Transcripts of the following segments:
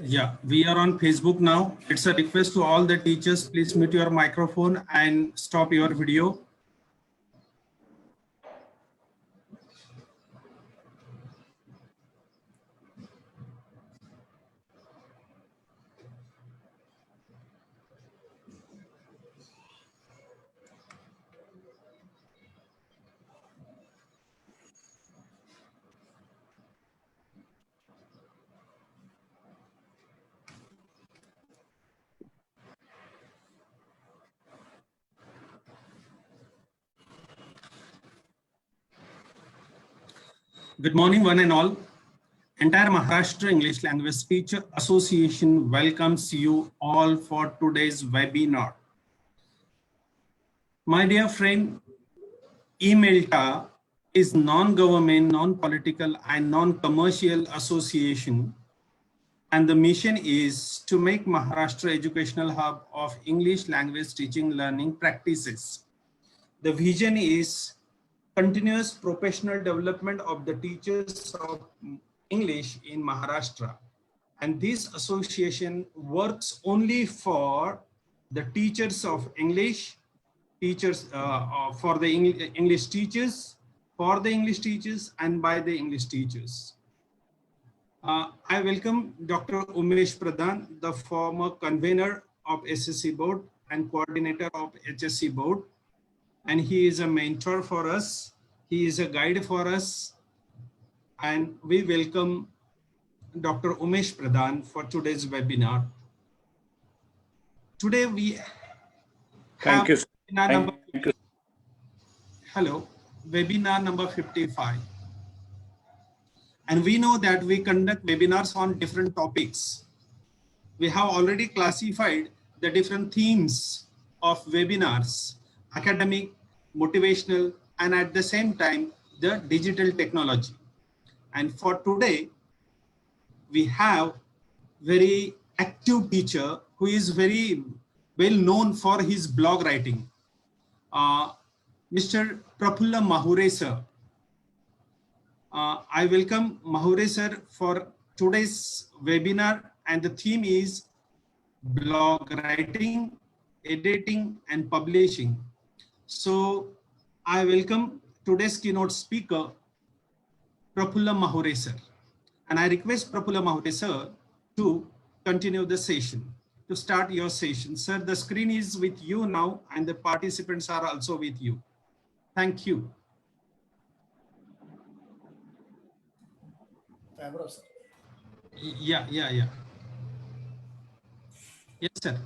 Yeah, we are on Facebook now. It's a request to all the teachers, please mute your microphone and stop your video. Good morning, one and all. Entire Maharashtra English Language Teacher Association welcomes you all for today's webinar. My dear friend, eMelta is non-government, non-political and non-commercial association, and the mission is to make Maharashtra educational hub of English language teaching learning practices. The vision is continuous professional development of the teachers of English in Maharashtra. And this association works only for the teachers of English, for the English teachers, for the English teachers, and by the English teachers. I welcome Dr. Umesh Pradhan, the former convener of SSC board and coordinator of HSC board. And he is a mentor for us. He is a guide for us. And we welcome Dr. Umesh Pradhan for today's webinar. Today we have Thank you. Webinar number 55. And we know that we conduct webinars on different topics. We have already classified the different themes of webinars: academic, motivational, and at the same time, the digital technology. And for today, we have very active teacher who is very well known for his blog writing, Mr. Prafulla Mahure sir. I welcome Mahure sir for today's webinar, and the theme is blog writing, editing, and publishing. So I welcome today's keynote speaker, Prafulla Mahure sir. And I request Prafulla Mahure sir to continue the session, to start your session. Sir, the screen is with you now, and the participants are also with you. Thank you. Yeah. Yes, sir.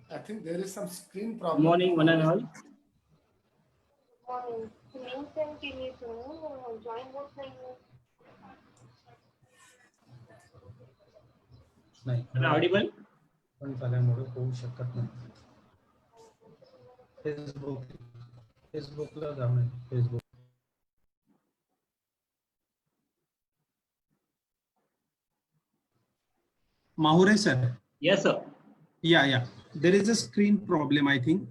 I think there is some screen problem. Good morning, one and all. Audible? Facebook. Mahure sir. Yes, sir. Yeah. There is a screen problem, I think.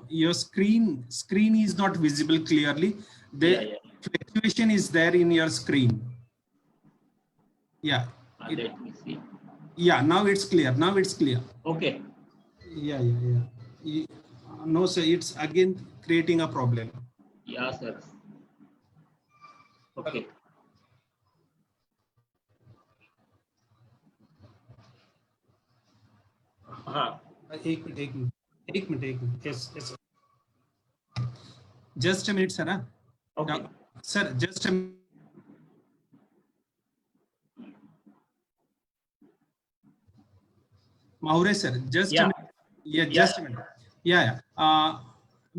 Your screen is not visible clearly. The fluctuation is there in your screen. Yeah. Let me see. Yeah, now it's clear. Okay. Yeah. No, sir, it's again creating a problem. Yeah, sir. Okay. एक minute. Yes. Just a minute, sir. Okay. Sir, just a minute. Mahure sir, just a minute. Just a minute. Yeah.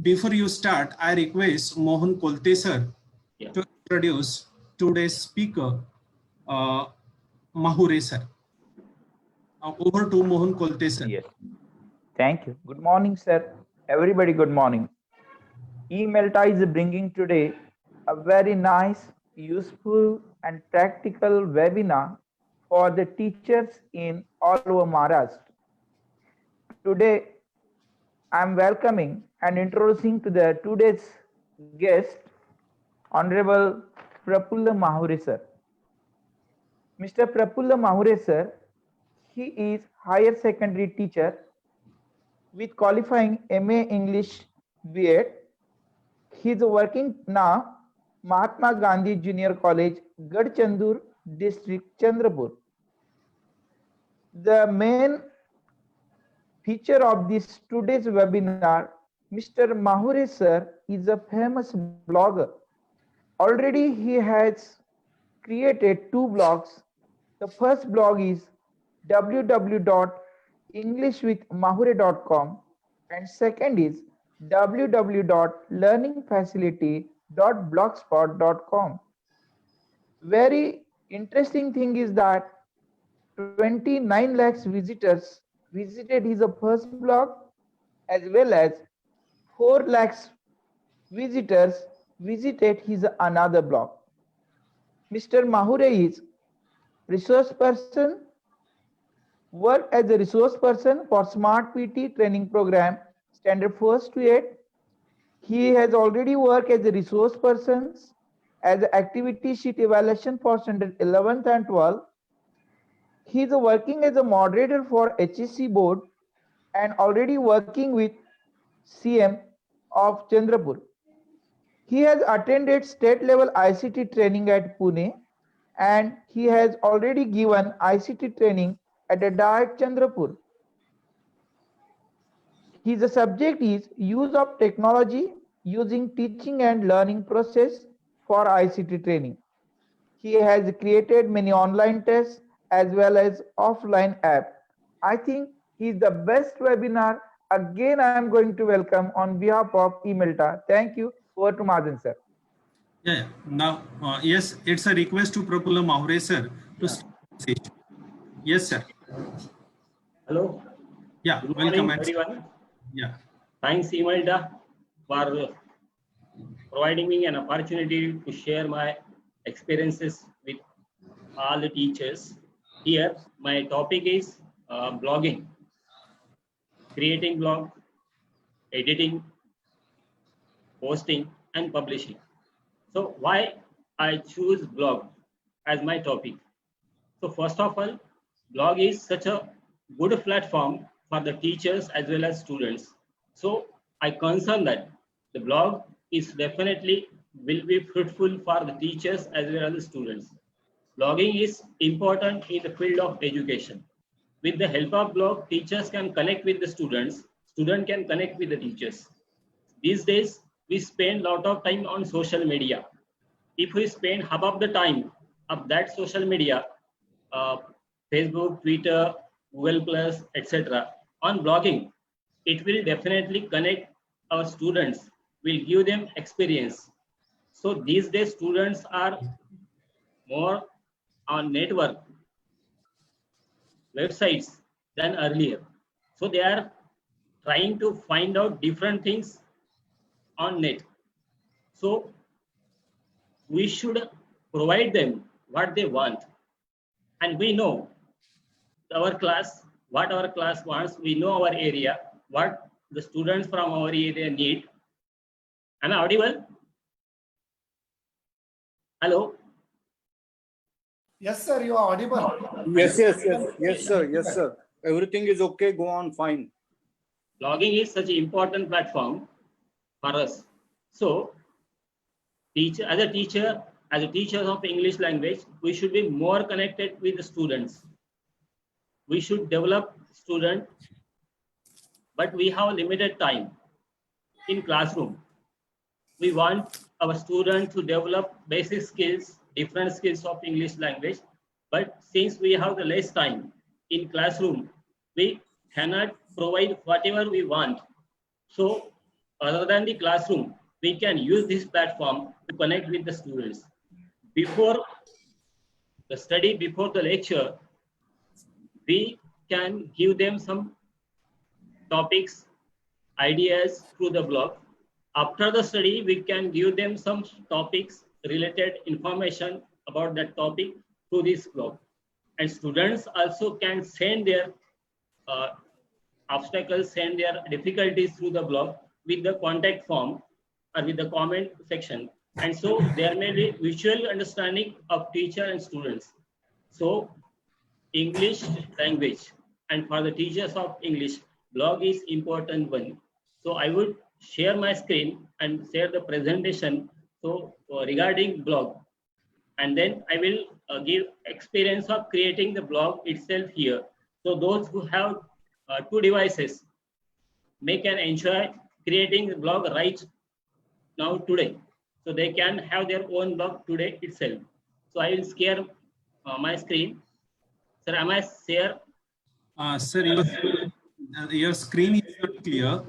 Before you start, I request Mohan Kolte sir to introduce today's speaker, Mahure sir. Over to Mohan Kolte sir. Yes. Thank you. Good morning, sir. Everybody, good morning. eMelta is bringing today a very nice, useful, and practical webinar for the teachers in all over Maharashtra. Today, I am welcoming and introducing to the today's guest, Honorable Prafulla Mahure sir. Mr. Prafulla Mahure sir, he is higher secondary teacher with qualifying MA English B.Ed. He is working now Mahatma Gandhi Junior College, Gadchandur district, Chandrapur. The main feature of this today's webinar, Mr. Mahure sir is a famous blogger. Already he has created 2 blogs. The first blog is www.englishwithmahure.com and second is www.learningfacility.blogspot.com. Very interesting thing is that 29 lakhs visitors visited his first blog as well as 4 lakhs visitors visited his another blog. Mr. Mahure is resource person, worked as a resource person for Smart PT training program standard 1st to 8. He has already worked as a resource person as an activity sheet evaluation for standard 11th and 12th. He is working as a moderator for HSC board and already working with CM of Chandrapur. He has attended state level ICT training at Pune and he has already given ICT training at a DAET Chandrapur. His subject is use of technology using teaching and learning process for ICT training. He has created many online tests as well as offline app. I think he is the best webinar. Again, I am going to welcome on behalf of eMelta. Thank you. Over to Madan sir. Yeah. Now, yes, it's a request to Prafulla Mahure sir to start the session. Yes, sir. Hello. Yeah, Good welcome. morning, everyone. Yeah. Thanks, eMelta, for providing me an opportunity to share my experiences with all the teachers. Here, my topic is blogging, creating blog, editing, posting, and publishing. So why I choose blog as my topic? So first of all, blog is such a good platform for the teachers as well as students. So I concern that the blog is definitely will be fruitful for the teachers as well as the students. Blogging is important in the field of education. With the help of blog, teachers can connect with the students can connect with the teachers. These days, we spend a lot of time on social media. If we spend half of the time of that social media, Facebook, Twitter, Google Plus, etc., on blogging, it will definitely connect our students, will give them experience. So these days, students are more on network websites than earlier. So they are trying to find out different things on net. So we should provide them what they want. And we know our class, what our class wants, we know our area, what the students from our area need. Am I audible? Hello? Yes, sir, you are audible. Yes, sir. Everything is okay. Go on, fine. Blogging is such an important platform for us. So, as a teacher of English language, we should be more connected with the students. We should develop students, but we have limited time in classroom. We want our students to develop basic skills, different skills of English language, but since we have the less time in classroom, we cannot provide whatever we want. So other than the classroom, we can use this platform to connect with the students. Before the study, before the lecture, we can give them some topics, ideas through the blog. After the study, we can give them some topics, related information about that topic through this blog. And students also can send their obstacles, send their difficulties through the blog with the contact form or with the comment section. And so there may be visual understanding of teacher and students. So English language, and for the teachers of English, blog is important one. So I would share my screen and share the presentation. So regarding blog, and then I will give experience of creating the blog itself here. So those who have 2 devices may can enjoy creating the blog right now today. So they can have their own blog today itself. So I will share my screen. Sir, am I share? Sir, your screen is not clear.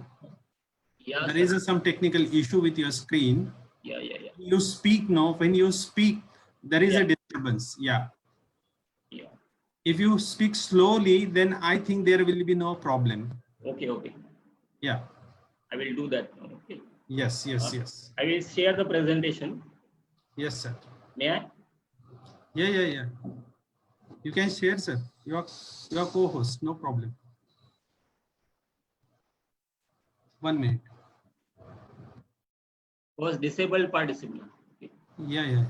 Yeah, There sir. is some technical issue with your screen. Yeah. You speak now. When you speak, there is a disturbance. Yeah. If you speak slowly, then I think there will be no problem. Okay. Yeah. I will do that. Okay. Yes. I will share the presentation. Yes, sir. May I? Yeah. You can share, sir. Your co-host, no problem. 1 minute. Was disabled participant. Okay. Yeah.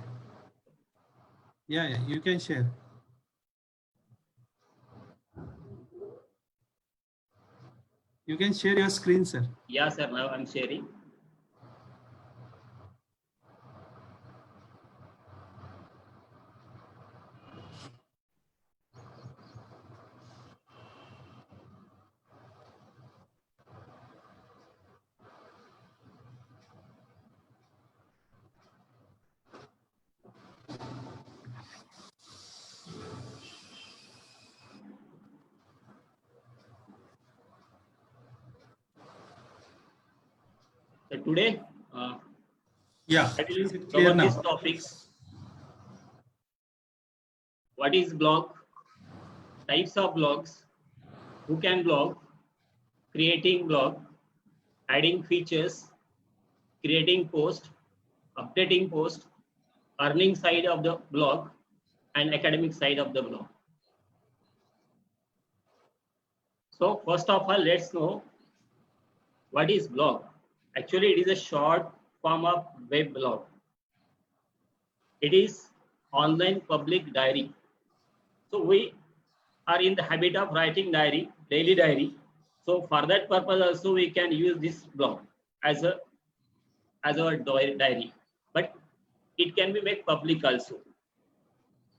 You can share. You can share your screen, sir. Yeah, sir. Now I'm sharing. So today, Yeah. I will Is it cover clear these now? topics. What is blog? Types of blogs. Who can blog? Creating blog. Adding features. Creating post. Updating post. Earning side of the blog. And academic side of the blog. So first of all, let's know what is blog. Actually, it is a short form of web blog. It is online public diary. So we are in the habit of writing diary, daily diary. So for that purpose also we can use this blog as a diary, but it can be made public also.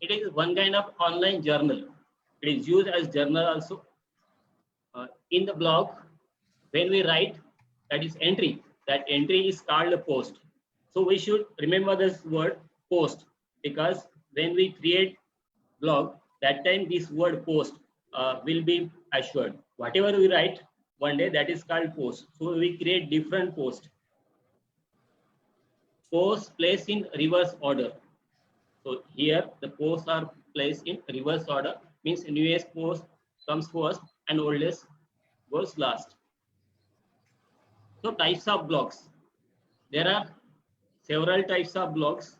It is one kind of online journal. It is used as journal also. In the blog, when we write, that is entry. That entry is called a post. So we should remember this word post, because when we create blog, that time this word post will be assured. Whatever we write one day, that is called post. So we create different posts. Posts placed in reverse order. So here the posts are placed in reverse order, means newest post comes first and oldest goes last. So types of blogs. There are several types of blogs.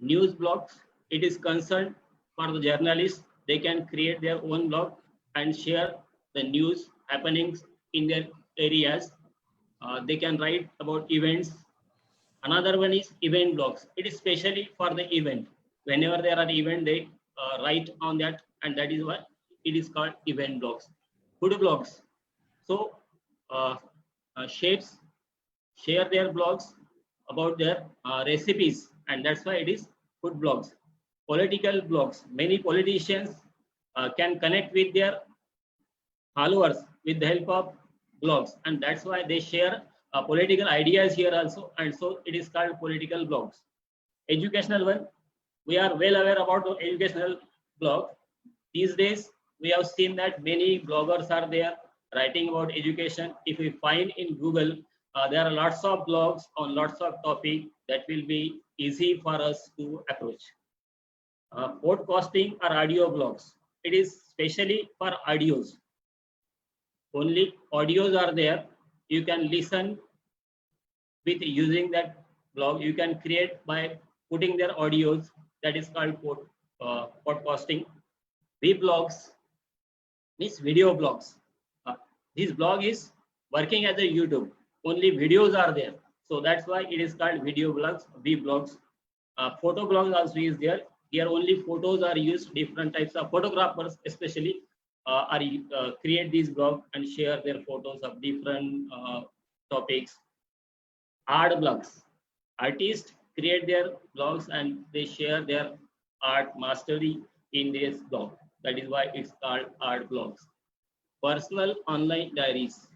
News blogs. It is concerned for the journalists. They can create their own blog and share the news happenings in their areas. They can write about events. Another one is event blogs. It is specially for the event. Whenever there are event, they write on that, and that is why it is called event blogs. Food blogs. So chefs share their blogs about their recipes, and that's why it is food blogs. Political blogs. Many politicians can connect with their followers with the help of blogs, and that's why they share political ideas here also, and so it is called political blogs. Educational one. We are well aware about the educational blog. These days, we have seen that many bloggers are there writing about education. If we find in Google, there are lots of blogs on lots of topics that will be easy for us to approach. Podcasting or audio blogs. It is specially for audios. Only audios are there. You can listen with using that blog. You can create by putting their audios. That is called podcasting. Vlogs means video blogs. This blog is working as a YouTube. Only videos are there. So that's why it is called video blogs, vlogs. Photo blogs also is there. Here only photos are used. Different types of photographers, especially, create these blogs and share their photos of different topics. Art blogs. Artists create their blogs and they share their art mastery in this blog. That is why it's called art blogs. Personal online diaries.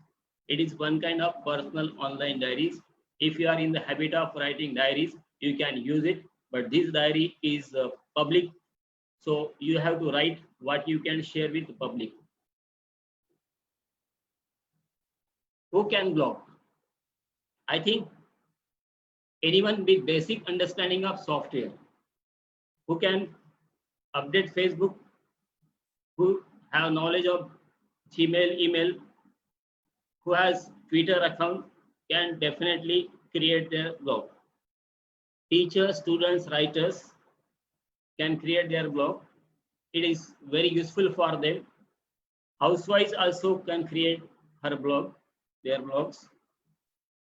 It is one kind of personal online diaries. If you are in the habit of writing diaries, you can use it, but this diary is public. So you have to write what you can share with the public. Who can blog? I think anyone with basic understanding of software who can update Facebook, who have knowledge of Gmail, email, who has Twitter account can definitely create their blog. Teachers, students, writers can create their blog. It is very useful for them. Housewives also can create her blog, their blogs.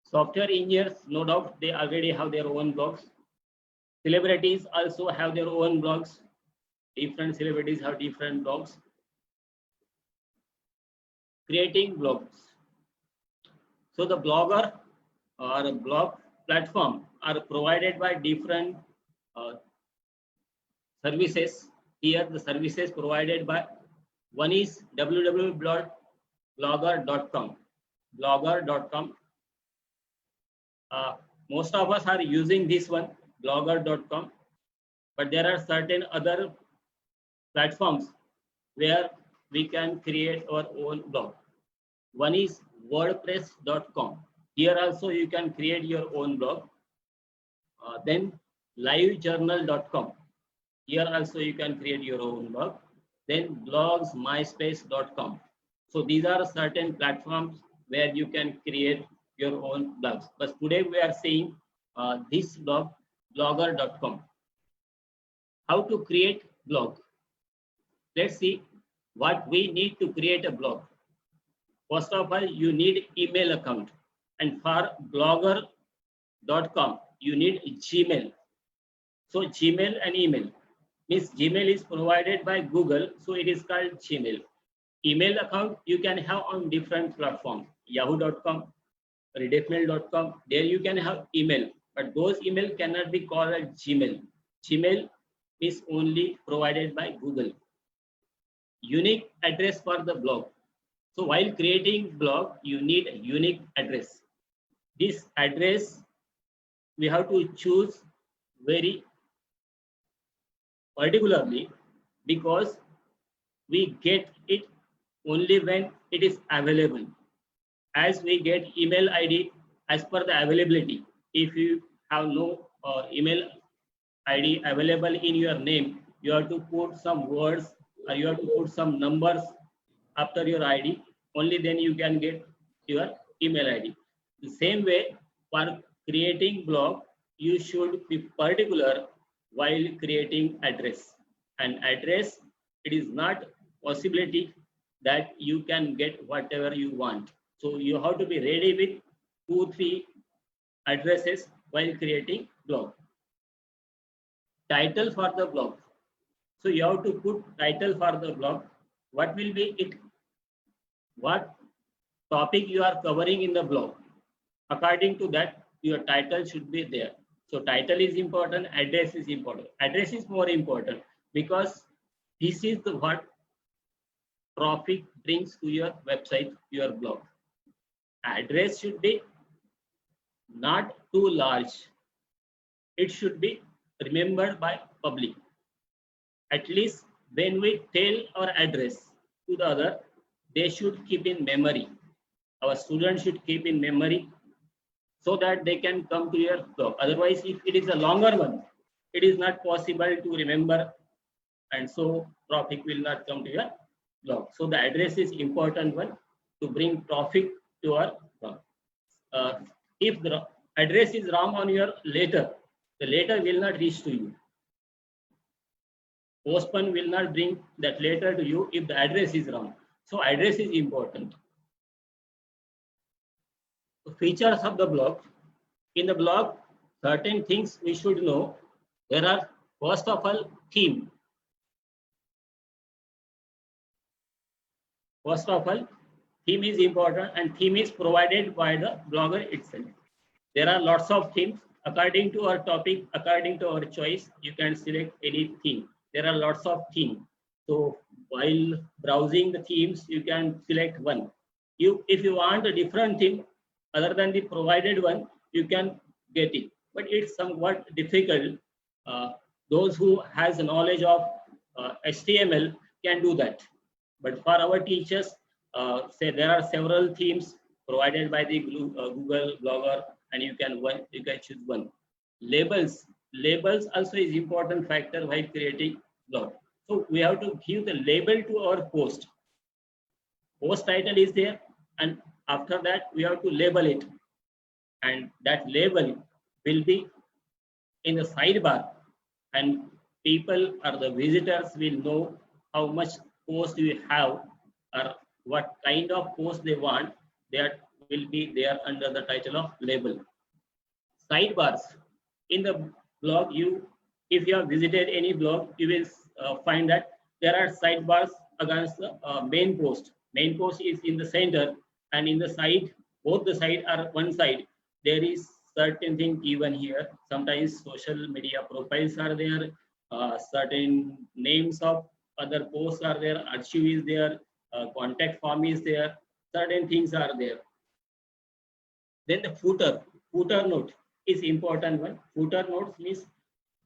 Software engineers, no doubt, they already have their own blogs. Celebrities also have their own blogs. Different celebrities have different blogs. Creating blogs. So the blogger or a blog platform are provided by different services. Here the services provided by one is www.blogger.com. Blogger.com. Most of us are using this one, blogger.com, but there are certain other platforms where we can create our own blog. One is wordpress.com. Here also you can create your own blog. Then livejournal.com. Here also you can create your own blog. Then blogsmyspace.com. So these are certain platforms where you can create your own blogs. But today we are seeing this blog, blogger.com. How to create blog? Let's see what we need to create a blog. First of all, you need email account, and for blogger.com you need Gmail. So Gmail and email means Gmail is provided by Google, so it is called Gmail. Email account you can have on different platforms, yahoo.com, redefmail.com. There you can have email, but those email cannot be called as Gmail. Gmail is only provided by Google. Unique address for the blog. So while creating blog, you need a unique address. This address we have to choose very particularly because we get it only when it is available. As we get email ID as per the availability. If you have no email ID available in your name, you have to put some words or you have to put some numbers after your ID. Only then you can get your email ID. The same way for creating blog, you should be particular while creating address. And address, it is not possibility that you can get whatever you want. So you have to be ready with 2-3 addresses while creating blog. Title for the blog. So you have to put title for the blog. What will be it? What topic you are covering in the blog? According to that, your title should be there. So title is important, address is important. Address is more important because this is the what traffic brings to your website, your blog. Address should be not too large. It should be remembered by public. At least when we tell our address to the other, they should keep in memory. Our students should keep in memory so that they can come to your blog. Otherwise, if it is a longer one, it is not possible to remember, and so traffic will not come to your blog. So the address is important one to bring traffic to our blog. If the address is wrong on your letter, the letter will not reach to you. Postman will not bring that letter to you if the address is wrong. So address is important. The features of the blog. In the blog, certain things we should know. There are, first of all, theme. First of all, theme is important, and theme is provided by the blogger itself. There are lots of themes according to our topic, according to our choice. You can select any theme. There are lots of themes. So while browsing the themes, you can select one. If you want a different theme other than the provided one, you can get it. But it's somewhat difficult. Those who has knowledge of HTML can do that. But for our teachers, say there are several themes provided by the Google Blogger, and you can choose one. Labels also is important factor while creating blog. So we have to give the label to our post. Post title is there, and after that we have to label it, and that label will be in the sidebar, and people or the visitors will know how much post you have or what kind of post they want. That will be there under the title of label. Sidebars in the blog, if you have visited any blog, you will find that there are sidebars against the main post. Main post is in the center, and in the side, both the side are one side. There is certain thing given here. Sometimes social media profiles are there, certain names of other posts are there, archive is there, contact form is there, certain things are there. Then the footer note is important one. Footer notes means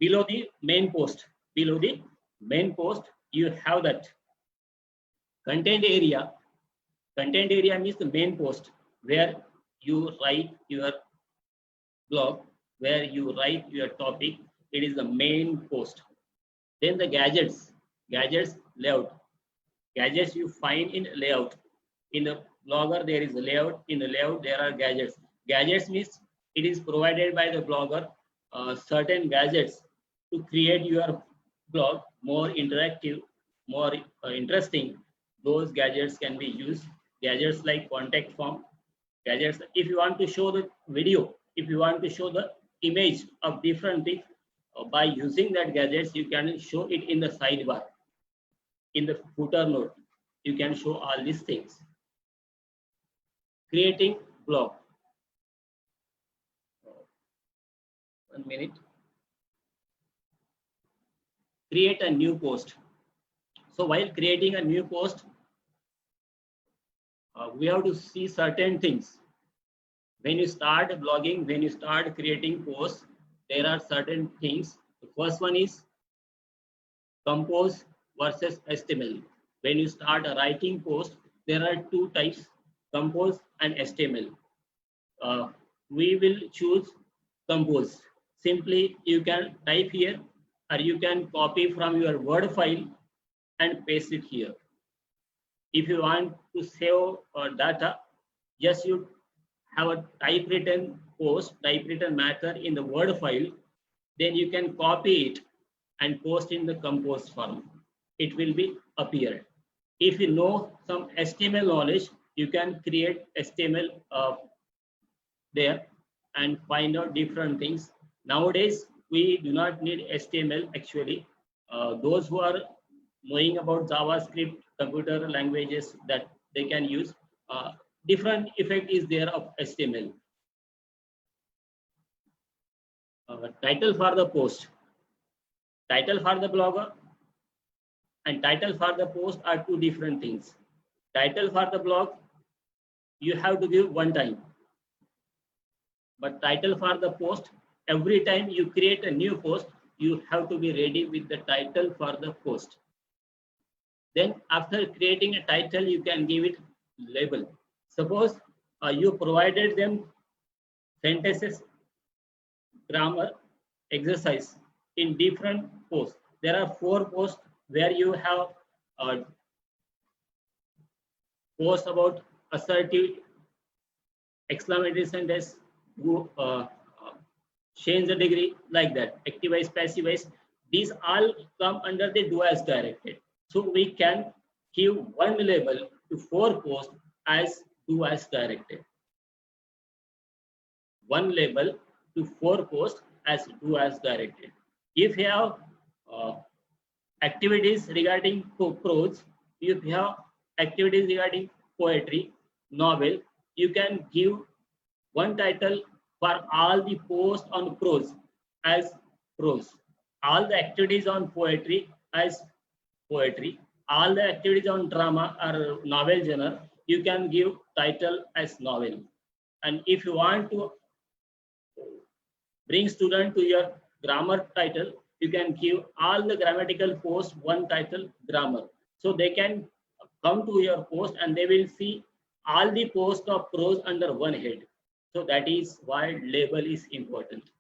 below the main post. Below the main post, you have that content area. Content area means the main post where you write your blog, where you write your topic. It is the main post. Then the gadgets layout. Gadgets you find in layout. In the blogger there is a layout. In the layout there are gadgets. Gadgets means it is provided by the blogger certain gadgets to create your blog more interactive, more interesting. Those gadgets can be used. Gadgets like contact form. Gadgets if you want to show the video, if you want to show the image of different things, by using that gadgets you can show it in the sidebar. In the footer note, you can show all these things. Creating blog. 1 minute. Create a new post. So while creating a new post, we have to see certain things. When you start blogging, when you start creating posts, there are certain things. The first one is compose versus HTML. When you start writing post, there are two types, compose and HTML. We will choose compose. Simply you can type here, or you can copy from your Word file and paste it here. If you want to save data, just you have a typewritten post, typewritten matter in the Word file, then you can copy it and post in the compose form. It will be appeared. If you know some HTML knowledge, you can create HTML there and find out different things. Nowadays, we do not need HTML actually. Those who are knowing about JavaScript, computer languages, that they can use. Different effect is there of HTML. Title for the post. Title for the blogger and title for the post are two different things. Title for the blog, you have to give one time. But title for the post, every time you create a new post, you have to be ready with the title for the post. Then after creating a title, you can give it label. Suppose you provided them sentences, grammar, exercise in different posts. There are 4 posts where you have post about assertive, exclamatory sentence, change the degree, like that, activize, passivize. These all come under the do as directed. So we can give one label to 4 posts as do as directed. One label to 4 posts as do as directed. If you have activities regarding prose, if you have activities regarding poetry, novel, you can give one title for all the posts on prose as prose, all the activities on poetry as poetry, all the activities on drama or novel genre, you can give title as novel. And if you want to bring student to your grammar title, you can give all the grammatical post one title grammar. So they can come to your post and they will see all the posts of prose under one head. So that is why label is important.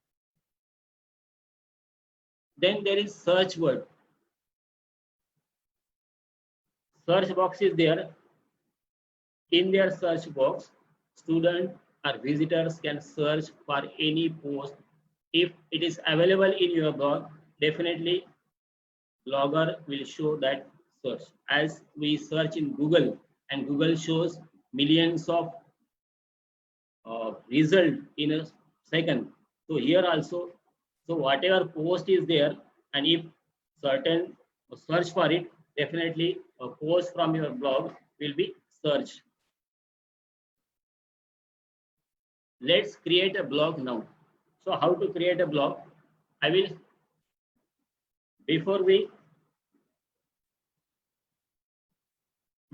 Then there is search word. Search box is there. In their search box, student or visitors can search for any post. If it is available in your blog, definitely blogger will show that search. As we search in Google and Google shows millions of result in a second. So here also, so whatever post is there, and if certain search for it, definitely a post from your blog will be searched. Let's create a blog now. So how to create a blog? I will, before we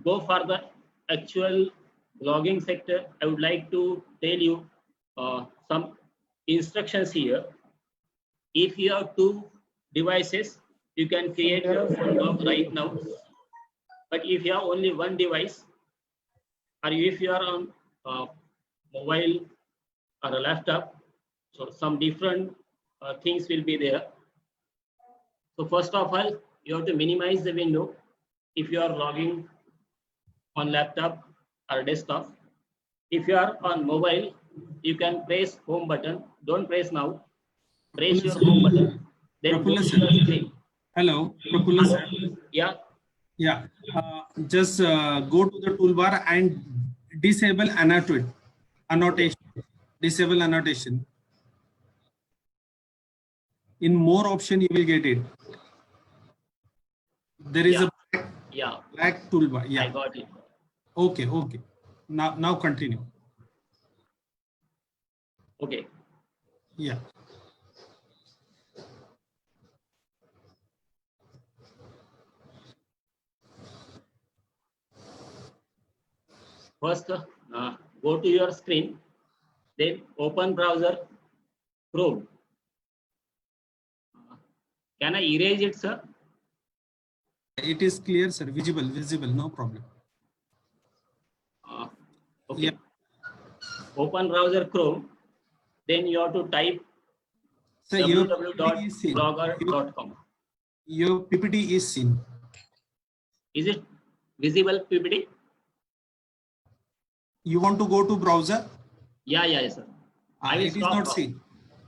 go for the actual blogging sector, I would like to tell you some instructions here. If you have 2 devices, you can create your own blog right now. But if you have only 1 device, or if you are on mobile or a laptop, so some different things will be there. So first of all, you have to minimize the window if you are logging on laptop or desktop. If you are on mobile, you can press home button. Don't press now. Press your home button. Then go to the screen. Hello, Prafulla sir. Yeah. Yeah, just go to the toolbar and disable annotation. Disable annotation. In more option, you will get it. There is Yeah. a black toolbar. I Yeah. got it. Okay. Okay. Now continue. Okay. Yeah. First, go to your screen, then open browser Chrome. Can I erase it, sir? It is clear, sir. Visible. No problem. Okay. Yeah. Open browser Chrome, then you have to type So your PPT is seen. www.blogger.com. Your PPT is seen. Is it visible PPT? You want to go to browser? Yeah, sir. I will it is stop not now. seen.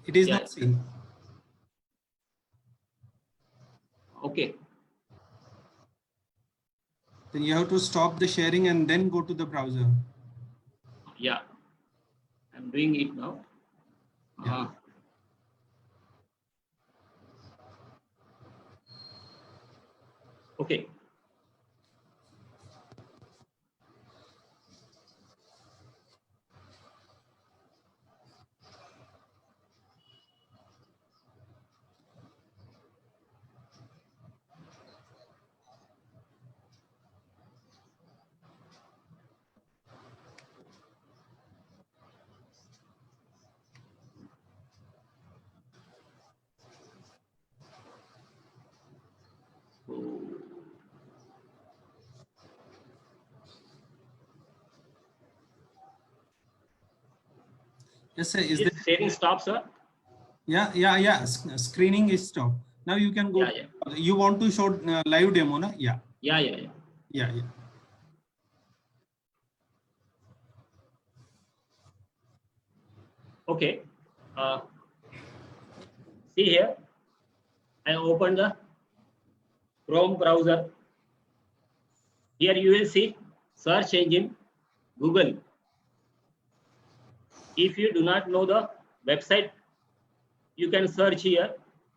It is Yeah. not seen. Okay. Then you have to stop the sharing and then go to the browser. Yeah. I'm doing it now. Yeah. Okay. Yes, sir. Is sharing stop, sir? Yeah. Screening is stopped. Now you can go. Yeah. You want to show live demo, na? Yeah. Yeah. Okay. See here. I opened the Chrome browser. Here you will see search engine Google. If you do not know the website you can search here.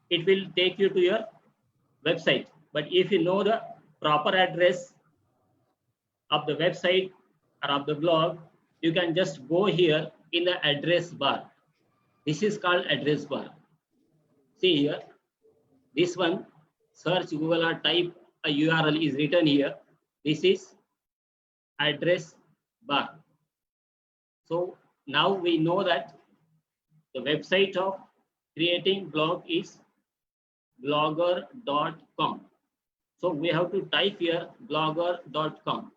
It will take you to your website. But if you know the proper address of the website or of the blog, you can just go here in the address bar. This is called address bar. See here, this one, search Google or type a URL is written here. This is address bar. So now we know that the website of creating blog is blogger.com. So we have to type here blogger.com.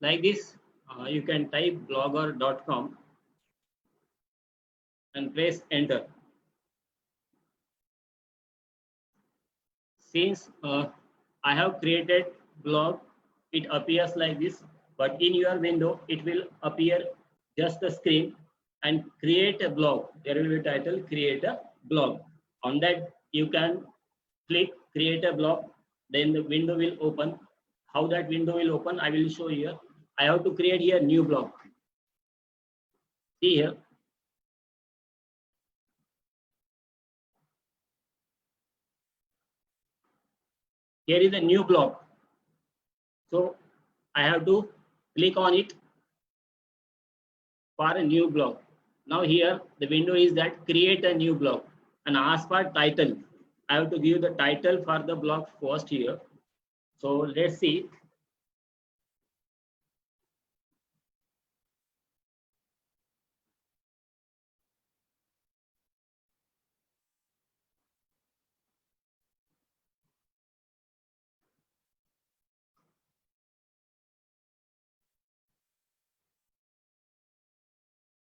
Like this, you can type blogger.com and press enter. Since I have created blog, it appears like this, but in your window, it will appear just the screen and create a blog. There will be a title, create a blog. On that, you can click create a blog, then the window will open. How that window will open, I will show here. I have to create here new blog. See here. Here is a new blog. So I have to click on it for a new blog. Now here the window is that create a new blog and ask for title. I have to give the title for the blog post here. So let's see.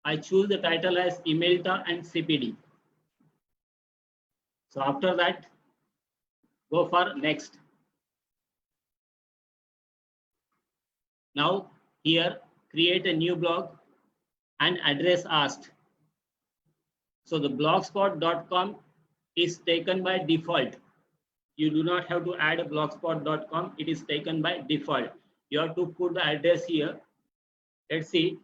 I choose the title as Emelta and CPD. So after that, go for next. Now here, create a new blog and address asked. So the blogspot.com is taken by default. You do not have to add a blogspot.com. It is taken by default. You have to put the address here. Let's see.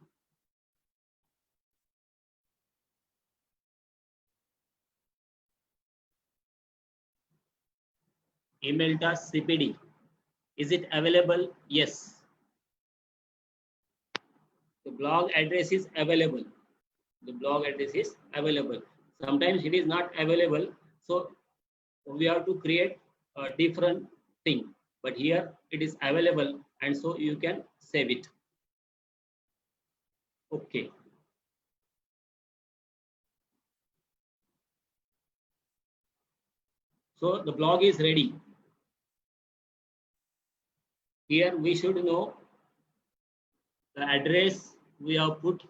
Emelta CPD. Is it available? Yes. The blog address is available. The blog address is available. Sometimes it is not available. So we have to create a different thing. But here it is available, and so you can save it. Okay. So the blog is ready. Here we should know the address we have put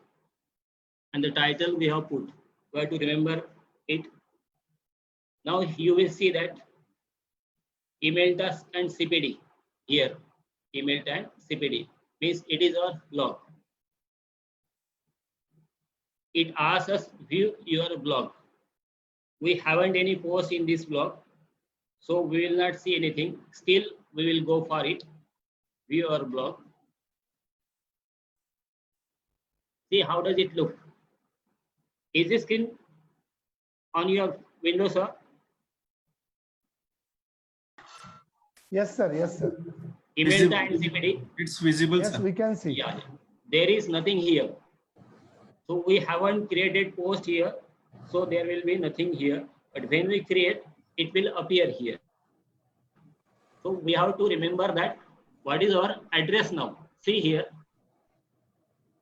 and the title we have put. We have to remember it. Now you will see that Emelta and CPD here. Emelta and CPD means it is our blog. It asks us view your blog. We haven't any post in this blog, so we will not see anything. Still, we will go for it. View our blog. See how does it look? Is this screen on your window, sir? Yes, sir. Yes, sir. Emelta and CPD. It's visible, Yes, sir. we can see. Yeah, there is nothing here. So we haven't created post here, so there will be nothing here. But when we create, it will appear here. So we have to remember that what is our address now. See here,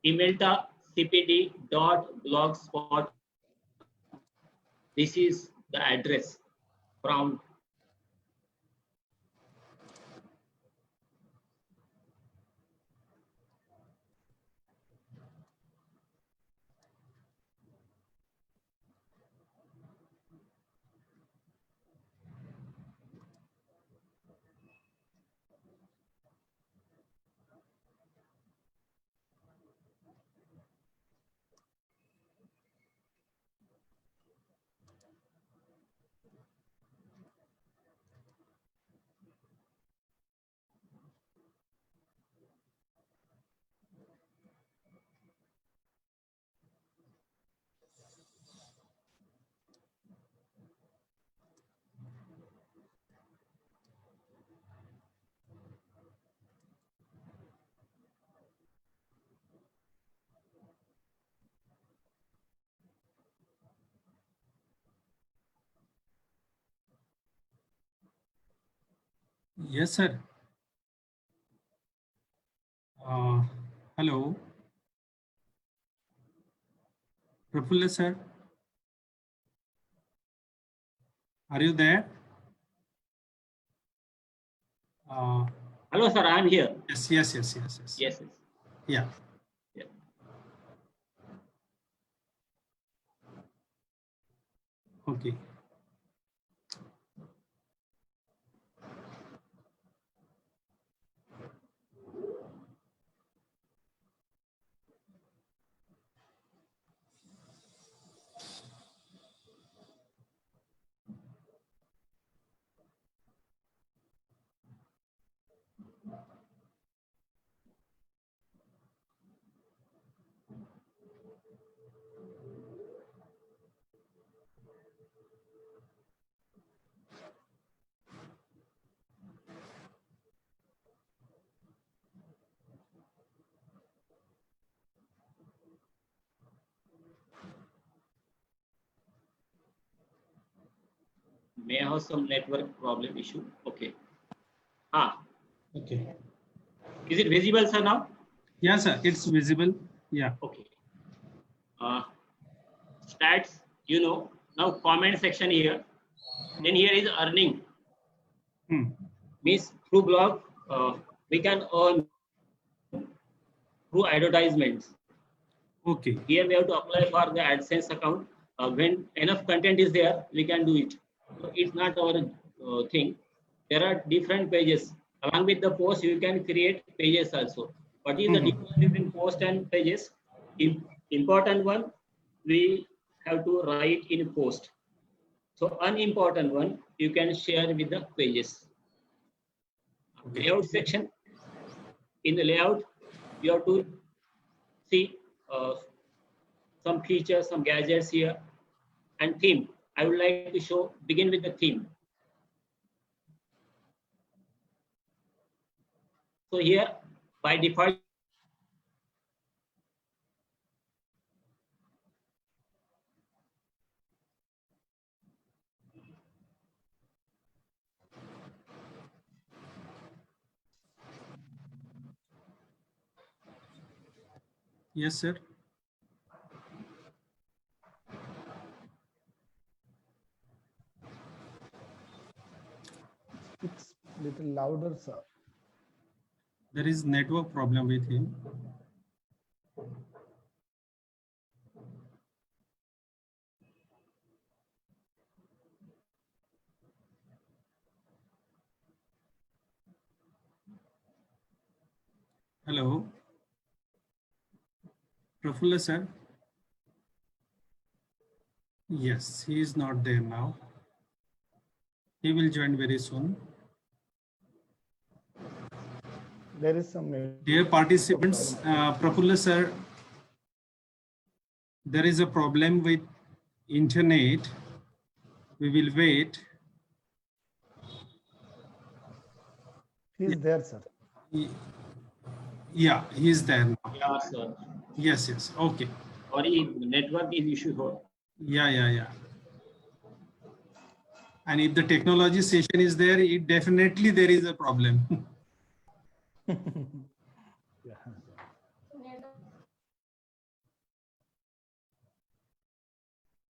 Emelta cpd.blogspot. This is the address from Yes, sir. Hello. Prafulla, sir. Are you there? Hello, sir. I am here. Yes, yes, yes, yes, yes. Yes. Yeah. Yeah. Okay. May have some network problem issue. Okay. Okay. Is it visible, sir, now? Yeah, sir. It's visible. Yeah. Okay. Stats, now comment section here. Then here is earning. Hmm. Means through blog, we can earn through advertisements. Okay. Here we have to apply for the AdSense account. When enough content is there, we can do it. So it's not our thing. There are different pages. Along with the post, you can create pages also. What is the difference between post and pages? Important one, we have to write in post. So unimportant one, you can share with the pages. Layout section. In the layout, you have to see some features, some gadgets here, and theme. I would like to begin with the theme. So here, by default, Yes, sir. It's little louder, sir. There is network problem with him. Hello. Prafulla, sir. Yes, he is not there now. He will join very soon. There is some. Dear participants, Prafulla, sir, there is a problem with internet. We will wait. He's there, sir. Yeah, he is there now. yeah, sir. Yes, yes. Okay. Sorry, network is issue. Yeah, yeah, yeah. And if the technology session is there, it definitely there is a problem.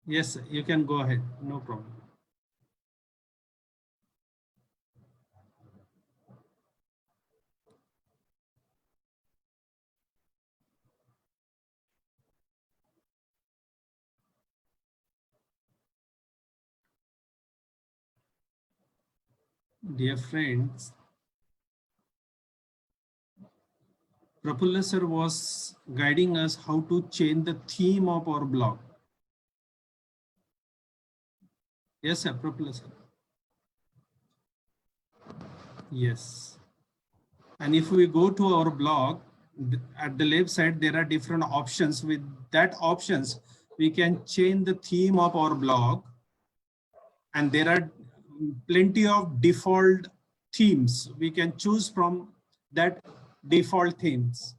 Yes, you can go ahead. No problem. Dear friends, Prafulla sir was guiding us how to change the theme of our blog. Yes, sir, Prafulla sir. Yes. And if we go to our blog, at the left side, there are different options. With that options, we can change the theme of our blog. And there are plenty of default themes. We can choose from that default themes.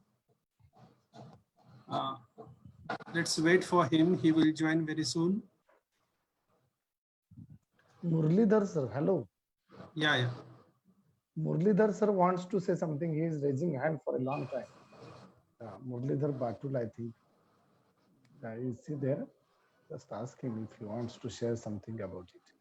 Let's wait for him. He will join very soon. Muralidhar, sir. Hello. Yeah, yeah. Murlidhar sir wants to say something. He is raising hand for a long time. Murlidhar Batul, I think. Is he there? Just ask him if he wants to share something about it.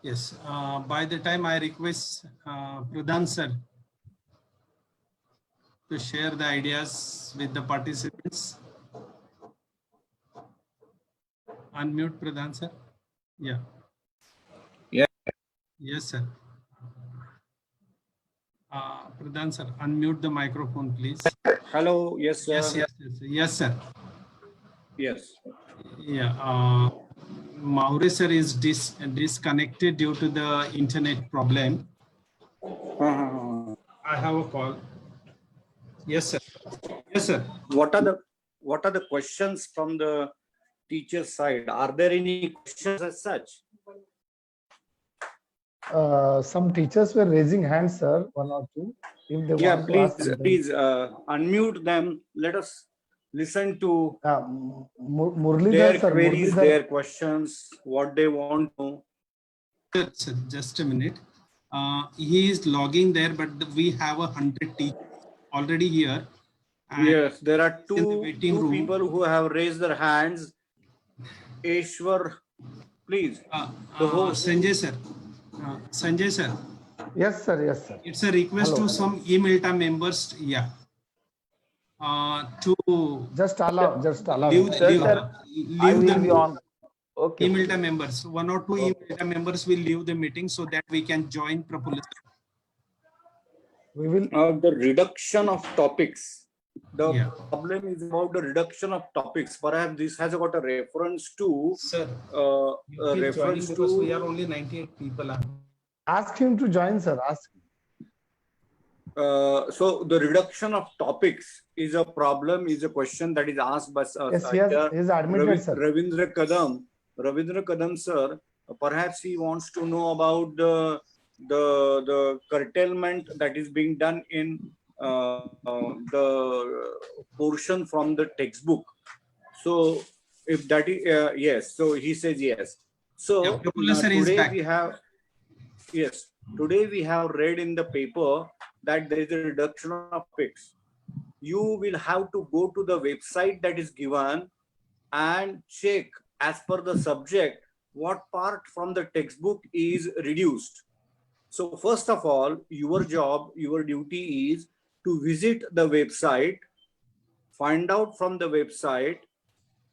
Yes, by the time I request Pradhan sir to share the ideas with the participants. Unmute Pradhan sir. Yeah. Yeah. Yes, sir. Pradhan sir, unmute the microphone, please. Hello. Yes, sir. Yes, sir. Yes. Yeah. Maure sir is disconnected due to the internet problem. I have a call. Yes, sir. Yes, sir. What are the questions from the teacher side? Are there any questions as such? Some teachers were raising hands, sir, one or two. If they Yeah, want to ask please, something. please unmute them. Let us listen to Murlidhar their sir, queries, Murlidhar. their questions, what they want to. Sir, just a minute. He is logging there, but we have 100 teachers already here. And Yes, there are in the two waiting room. people who have raised their hands. Ishwar, please. The host. Sanjay sir. Sanjay sir. Yes, sir. Yes, sir. It's a request Hello. to some eMelta members. Yeah. To Just allow. leave, Sir, leave, sir, I leave will be the on. Okay. eMelta members. One or two eMelta members will leave the meeting so that we can join Prafullan. We will. The reduction of topics. The Yeah. problem is about the reduction of topics. Perhaps this has got a reference to Sir, reference because we are to only 98 people. Ask him to join, sir. Ask. so the reduction of topics is a problem, is a question that is asked by Yes, he is admitted, sir. Ravindra Kadam. Ravindra Kadam, sir, perhaps he wants to know about the curtailment that is being done in the portion from the textbook. So if that is yes, so he says yes. So Yeah, Prafullan sir is today back. we have today we have read in the paper that there is a reduction of topics. You will have to go to the website that is given and check as per the subject what part from the textbook is reduced. So first of all, your job, your duty is to visit the website, find out from the website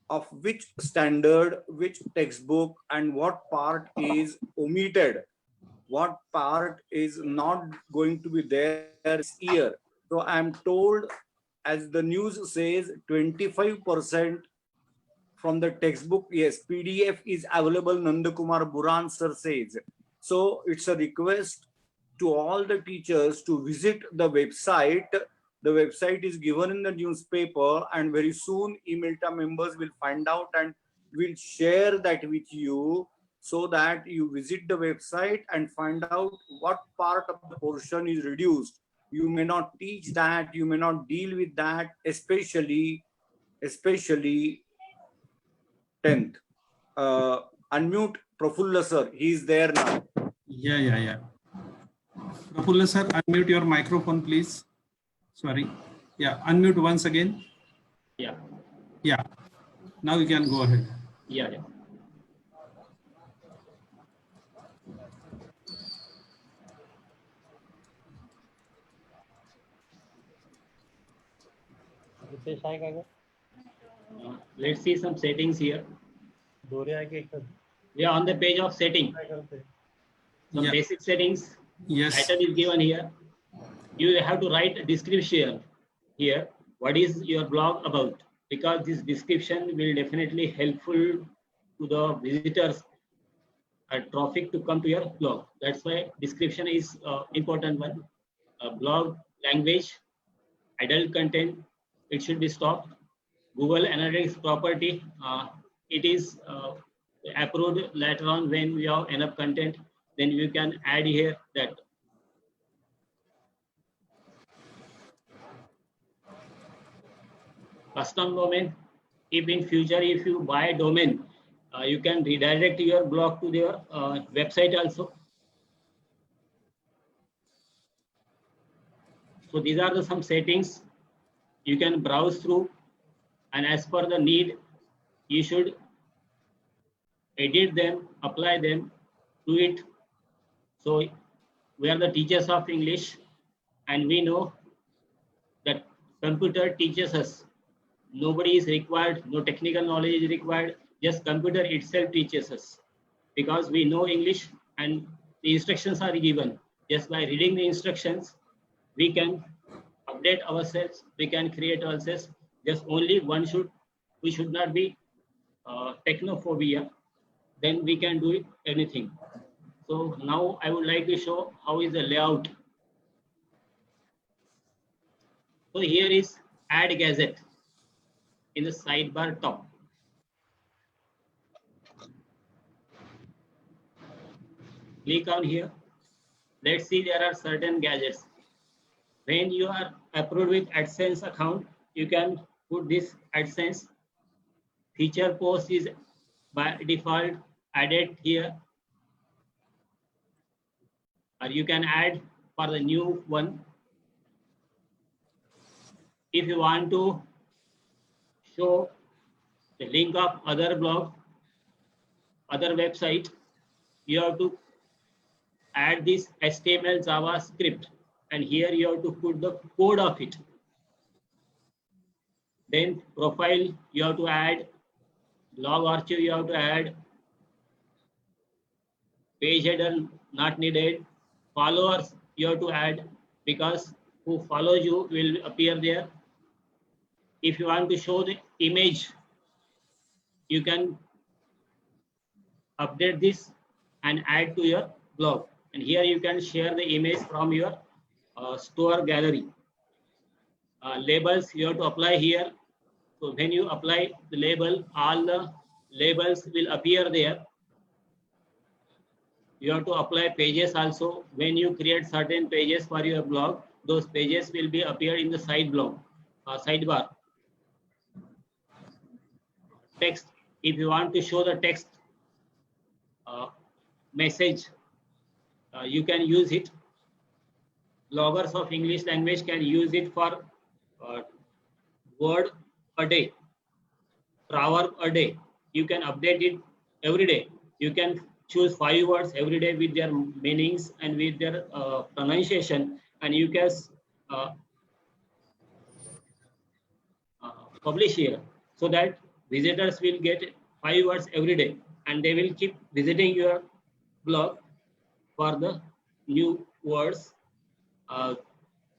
of which standard, which textbook, and what part is omitted, what part is not going to be there this year. So I'm told, as the news says, 25% from the textbook, yes, PDF is available, Nandakumar Buran sir says. So it's a request to all the teachers to visit the website. The website is given in the newspaper, and very soon eMelta members will find out and will share that with you, so that you visit the website and find out what part of the portion is reduced. You may not teach that, you may not deal with that, especially 10th. Unmute Prafulla sir, he is there now. Yeah. Prafullan sir, unmute your microphone, please. Sorry. Yeah, unmute once again. Yeah. Yeah. Now you can go ahead. Yeah. Let's see some settings here. We are on the page of setting. Some Yeah. basic settings. Yes. Title is given here. You have to write a description here. What is your blog about? Because this description will definitely helpful to the visitors traffic to come to your blog. That's why description is important one. Blog language, adult content, it should be stopped. Google Analytics property, it is approved later on when we have enough content, then you can add here that. Custom domain, if in future, if you buy a domain, You can redirect your blog to their website also. So these are the some settings you can browse through, and as per the need, you should edit them, apply them to it. So we are the teachers of English, and we know that computer teaches us. Nobody is required, no technical knowledge is required, just computer itself teaches us, because we know English and the instructions are given. Just by reading the instructions, we can update ourselves, we can create ourselves. Just only we should not be technophobia, then we can do it, anything. So now I would like to show how is the layout. So here is add gadget in the sidebar top. Click on here. Let's see, there are certain gadgets. When you are approved with AdSense account, you can put this AdSense. Feature post is by default added here, or you can add for the new one. If you want to show the link of other blog, other website, you have to add this HTML JavaScript, and here you have to put the code of it. Then profile you have to add, blog archive you have to add, page header not needed, followers you have to add, because who follows you will appear there. If you want to show the image, you can update this and add to your blog, and here you can share the image from your store gallery. Labels you have to apply here. So when you apply the label, all the labels will appear there. You have to apply pages also. When you create certain pages for your blog, those pages will be appeared in the sidebar. Text, if you want to show the text message, you can use it. Bloggers of English language can use it for word a day, proverb a day. You can update it every day. You can choose 5 words every day with their meanings and with their pronunciation, and you can publish here, so that visitors will get 5 words every day, and they will keep visiting your blog for the new words.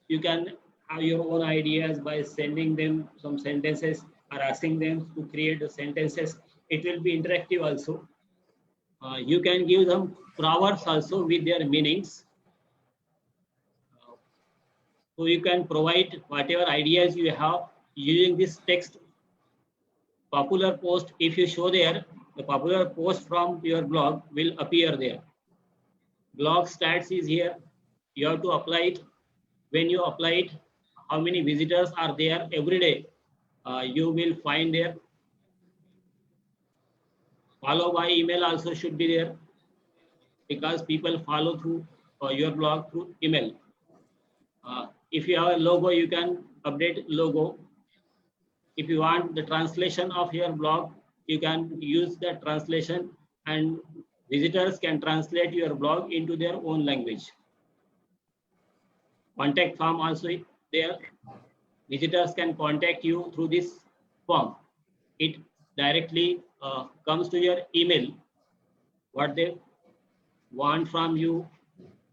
You can have your own ideas by sending them some sentences or asking them to create the sentences. It will be interactive also. You can give them proverbs also with their meanings. So you can provide whatever ideas you have using this text. Popular post, if you show there, the popular post from your blog will appear there. Blog stats is here. You have to apply it. When you apply it, how many visitors are there every day, you will find there. Follow by email also should be there, because people follow through your blog through email. If you have a logo, you can update logo. If you want the translation of your blog, you can use that translation, and visitors can translate your blog into their own language. Contact form also there. Visitors can contact you through this form. It directly comes to your email. What they want from you,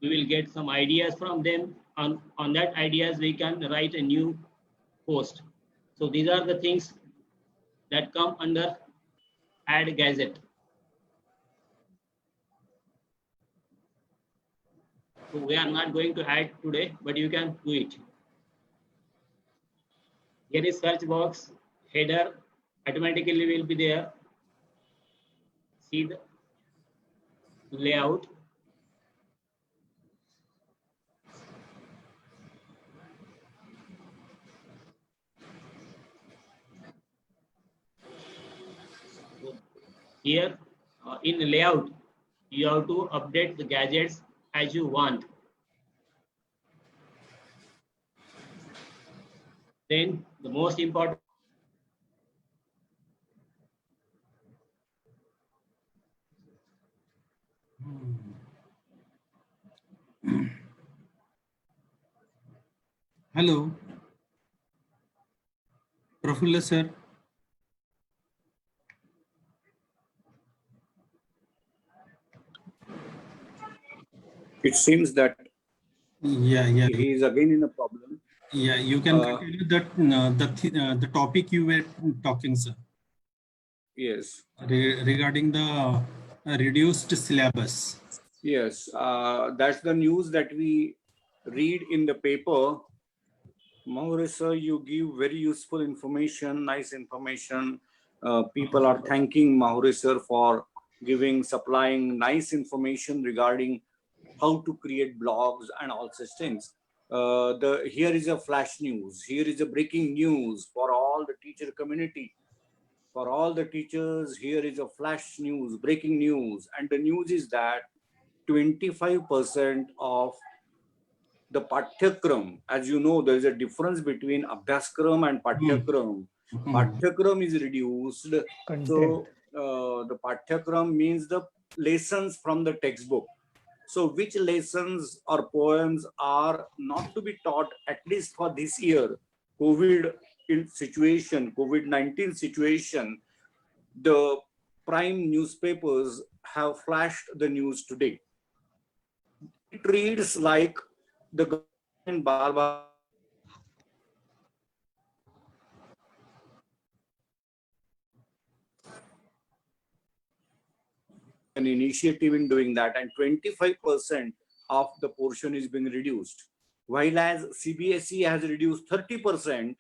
we will get some ideas from them. On that ideas, we can write a new post. So these are the things that come under add gadget. So we are not going to add today, but you can do it. Here is search box, header automatically will be there. See the layout. Here in layout, you have to update the gadgets as you want. Then the most important Hello, Prafulla sir. It seems that Yeah, yeah, he is again in a problem. yeah. You can Uh, continue the topic you were talking, sir, Yes, regarding the reduced syllabus. yes. That's the news that we read in the paper. Maure sir, you give very useful information, nice information. People are thanking Maure sir for supplying nice information regarding how to create blogs and all such things. Here is a flash news. Here is a breaking news for all the teacher community. For all the teachers, here is a flash news, breaking news. And the news is that 25% of the Pathyakram, as you know, there is a difference between Abhyaskram and Pathyakram. Pathyakram is reduced. Content. So the Pathyakram means the lessons from the textbook. So which lessons or poems are not to be taught, at least for this year, COVID-19 situation, the prime newspapers have flashed the news today. It reads like the government Bal an initiative in doing that, and 25% of the portion is being reduced. While as CBSE has reduced 30%,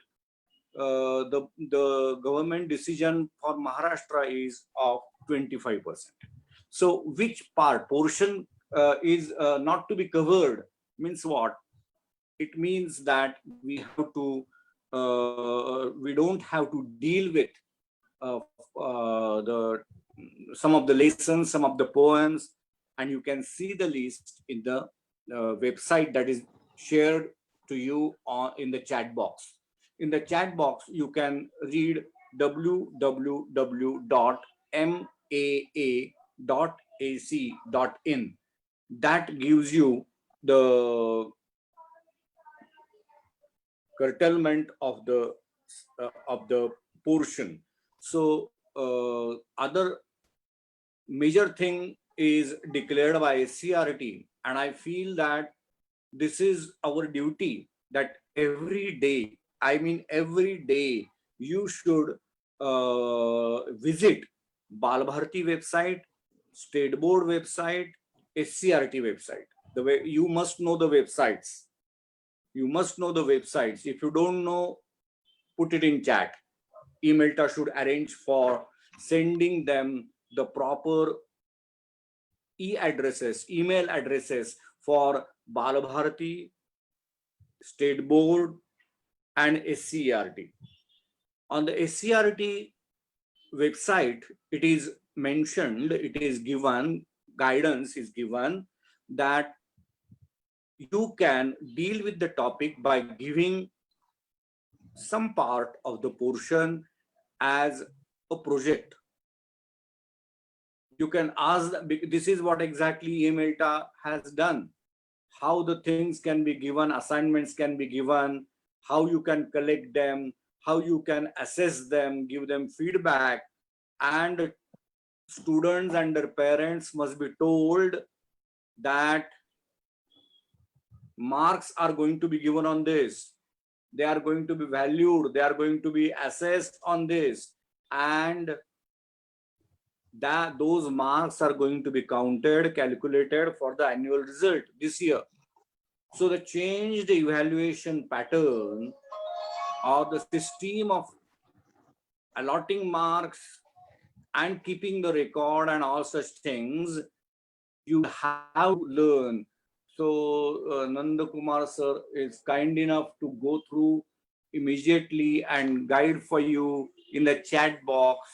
the government decision for Maharashtra is of 25%. So which portion is not to be covered means what? It means that we don't have to deal with some of the lessons, some of the poems, and you can see the list in the website that is shared to you in the chat box. In the chat box, you can read www.maa.ac.in. That gives you the curtailment of the portion. So other major thing is declared by CRT, and I feel that this is our duty, that every day, I mean every day, you should visit Bal Bharati website, State Board website, SCRT website. The way you must know the websites. You must know the websites. If you don't know, put it in chat. Emailta should arrange for sending them the proper email addresses for Bal Bharati, State Board, and SCRT. On the SCRT website, it is mentioned, it is given, guidance is given that you can deal with the topic by giving some part of the portion as a project. You can ask, this is what exactly Emailta has done, how the things can be given, assignments can be given, how you can collect them, how you can assess them, give them feedback, and students and their parents must be told that marks are going to be given on this. They are going to be valued. They are going to be assessed on this. And that those marks are going to be counted, calculated for the annual result this year. So the changed evaluation pattern or the system of allotting marks and keeping the record and all such things, you have to learn. So Nanda Kumar sir is kind enough to go through immediately and guide for you in the chat box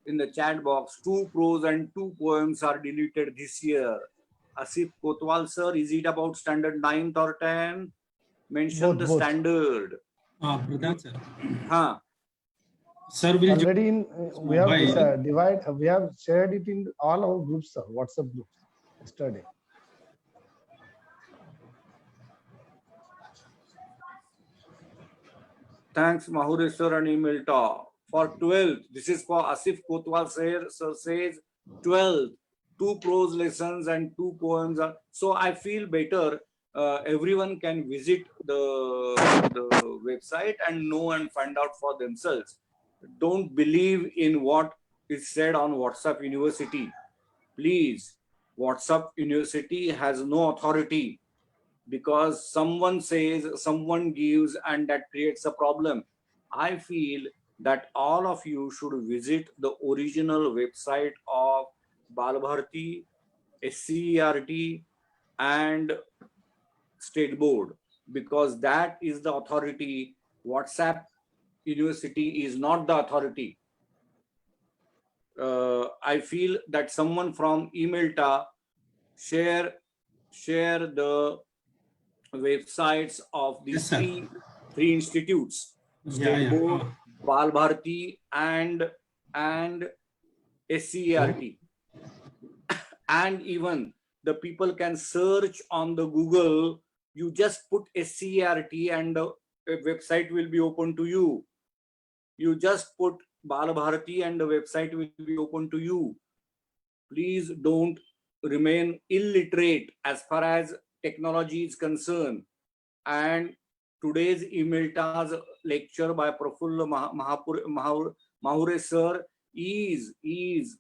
in the chat box, 2 prose and 2 poems are deleted this year. Asif Kotwal sir, is it about standard 9th or 10? Mention the Both. standard. Pradhan sir. Huh. Sir will join Already in, we have mobile. we have shared it in all our groups, sir, WhatsApp groups yesterday. Thanks, Mahureshwar and Imilta. For 12th, this is for Asif Kotwal sir says 12th, 2 prose lessons and 2 poems. So I feel better. Everyone can visit the website and know and find out for themselves. Don't believe in what is said on WhatsApp University. Please, WhatsApp University has no authority, because someone says, someone gives, and that creates a problem. I feel that all of you should visit the original website of Balbharti, SCERT, and State Board, because that is the authority. WhatsApp University is not the authority. I feel that someone from Emailta share the websites of these Yes, sir. three institutes, State Board, Bal Bharati, and SCERT. And even the people can search on the Google. You just put SCERT and the website will be open to you. You just put Bal Bharati and the website will be open to you. Please don't remain illiterate as far as technology is concerned. And today's Emailta's lecture by Prafulla Mahure sir is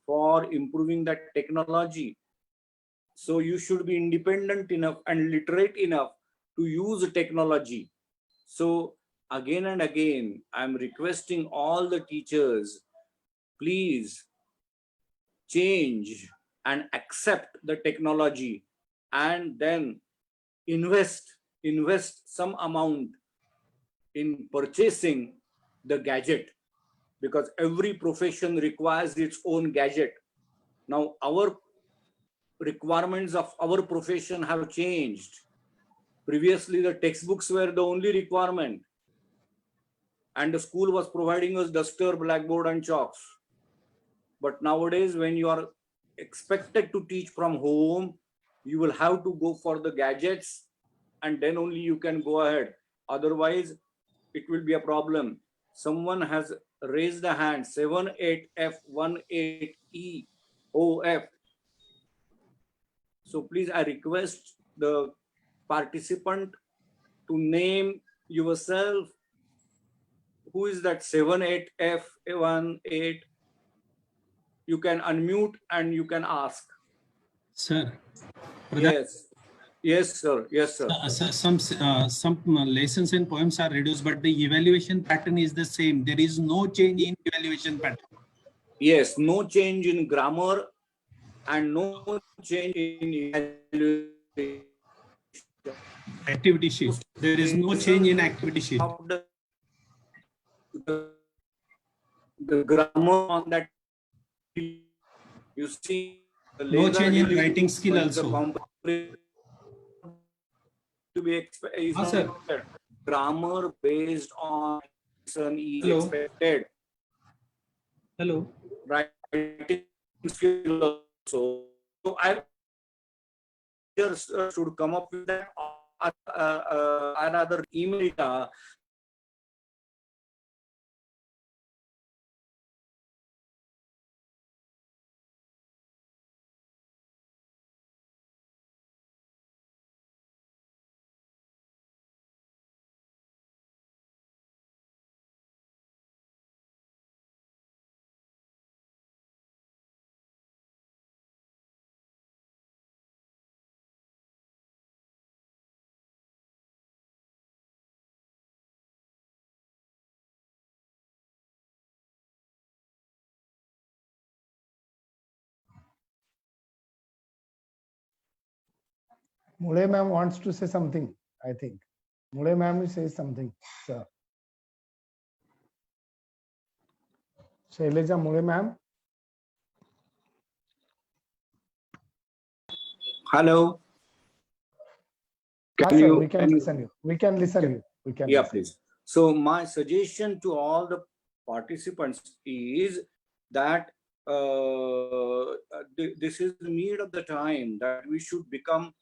for improving that technology. So you should be independent enough and literate enough to use technology. So again and again, I'm requesting all the teachers, please change and accept the technology, and then invest some amount in purchasing the gadget, because every profession requires its own gadget. Now our requirements of our profession have changed. Previously the textbooks were the only requirement, and the school was providing us duster, blackboard and chalks. But nowadays, when you are expected to teach from home, you will have to go for the gadgets, and then only you can go ahead. Otherwise, it will be a problem. Someone has raised a hand, 78F18EOF. So please, I request the participant to name yourself. Who is that 78F18? You can unmute and you can ask. Sir. Yes. Yes, sir. Yes, sir. Some lessons and poems are reduced, but the evaluation pattern is the same. There is no change in evaluation pattern. Yes, no change in grammar and no change in evaluation. Activity sheet. There is no change in activity sheet. The grammar on that, you see, No change in writing skill also. To be expected, Sir. Grammar based on is Hello. expected. Hello. Writing skill also. So I just should come up with that another email. Mule ma'am wants to say something, I think. Mule ma'am will say something, sir. Shaileja Mule ma'am. Hello. Ah, Can sir, you? we can listen you. We can listen you. We can Yeah, listen. please. So my suggestion to all the participants is that this is the need of the time that we should become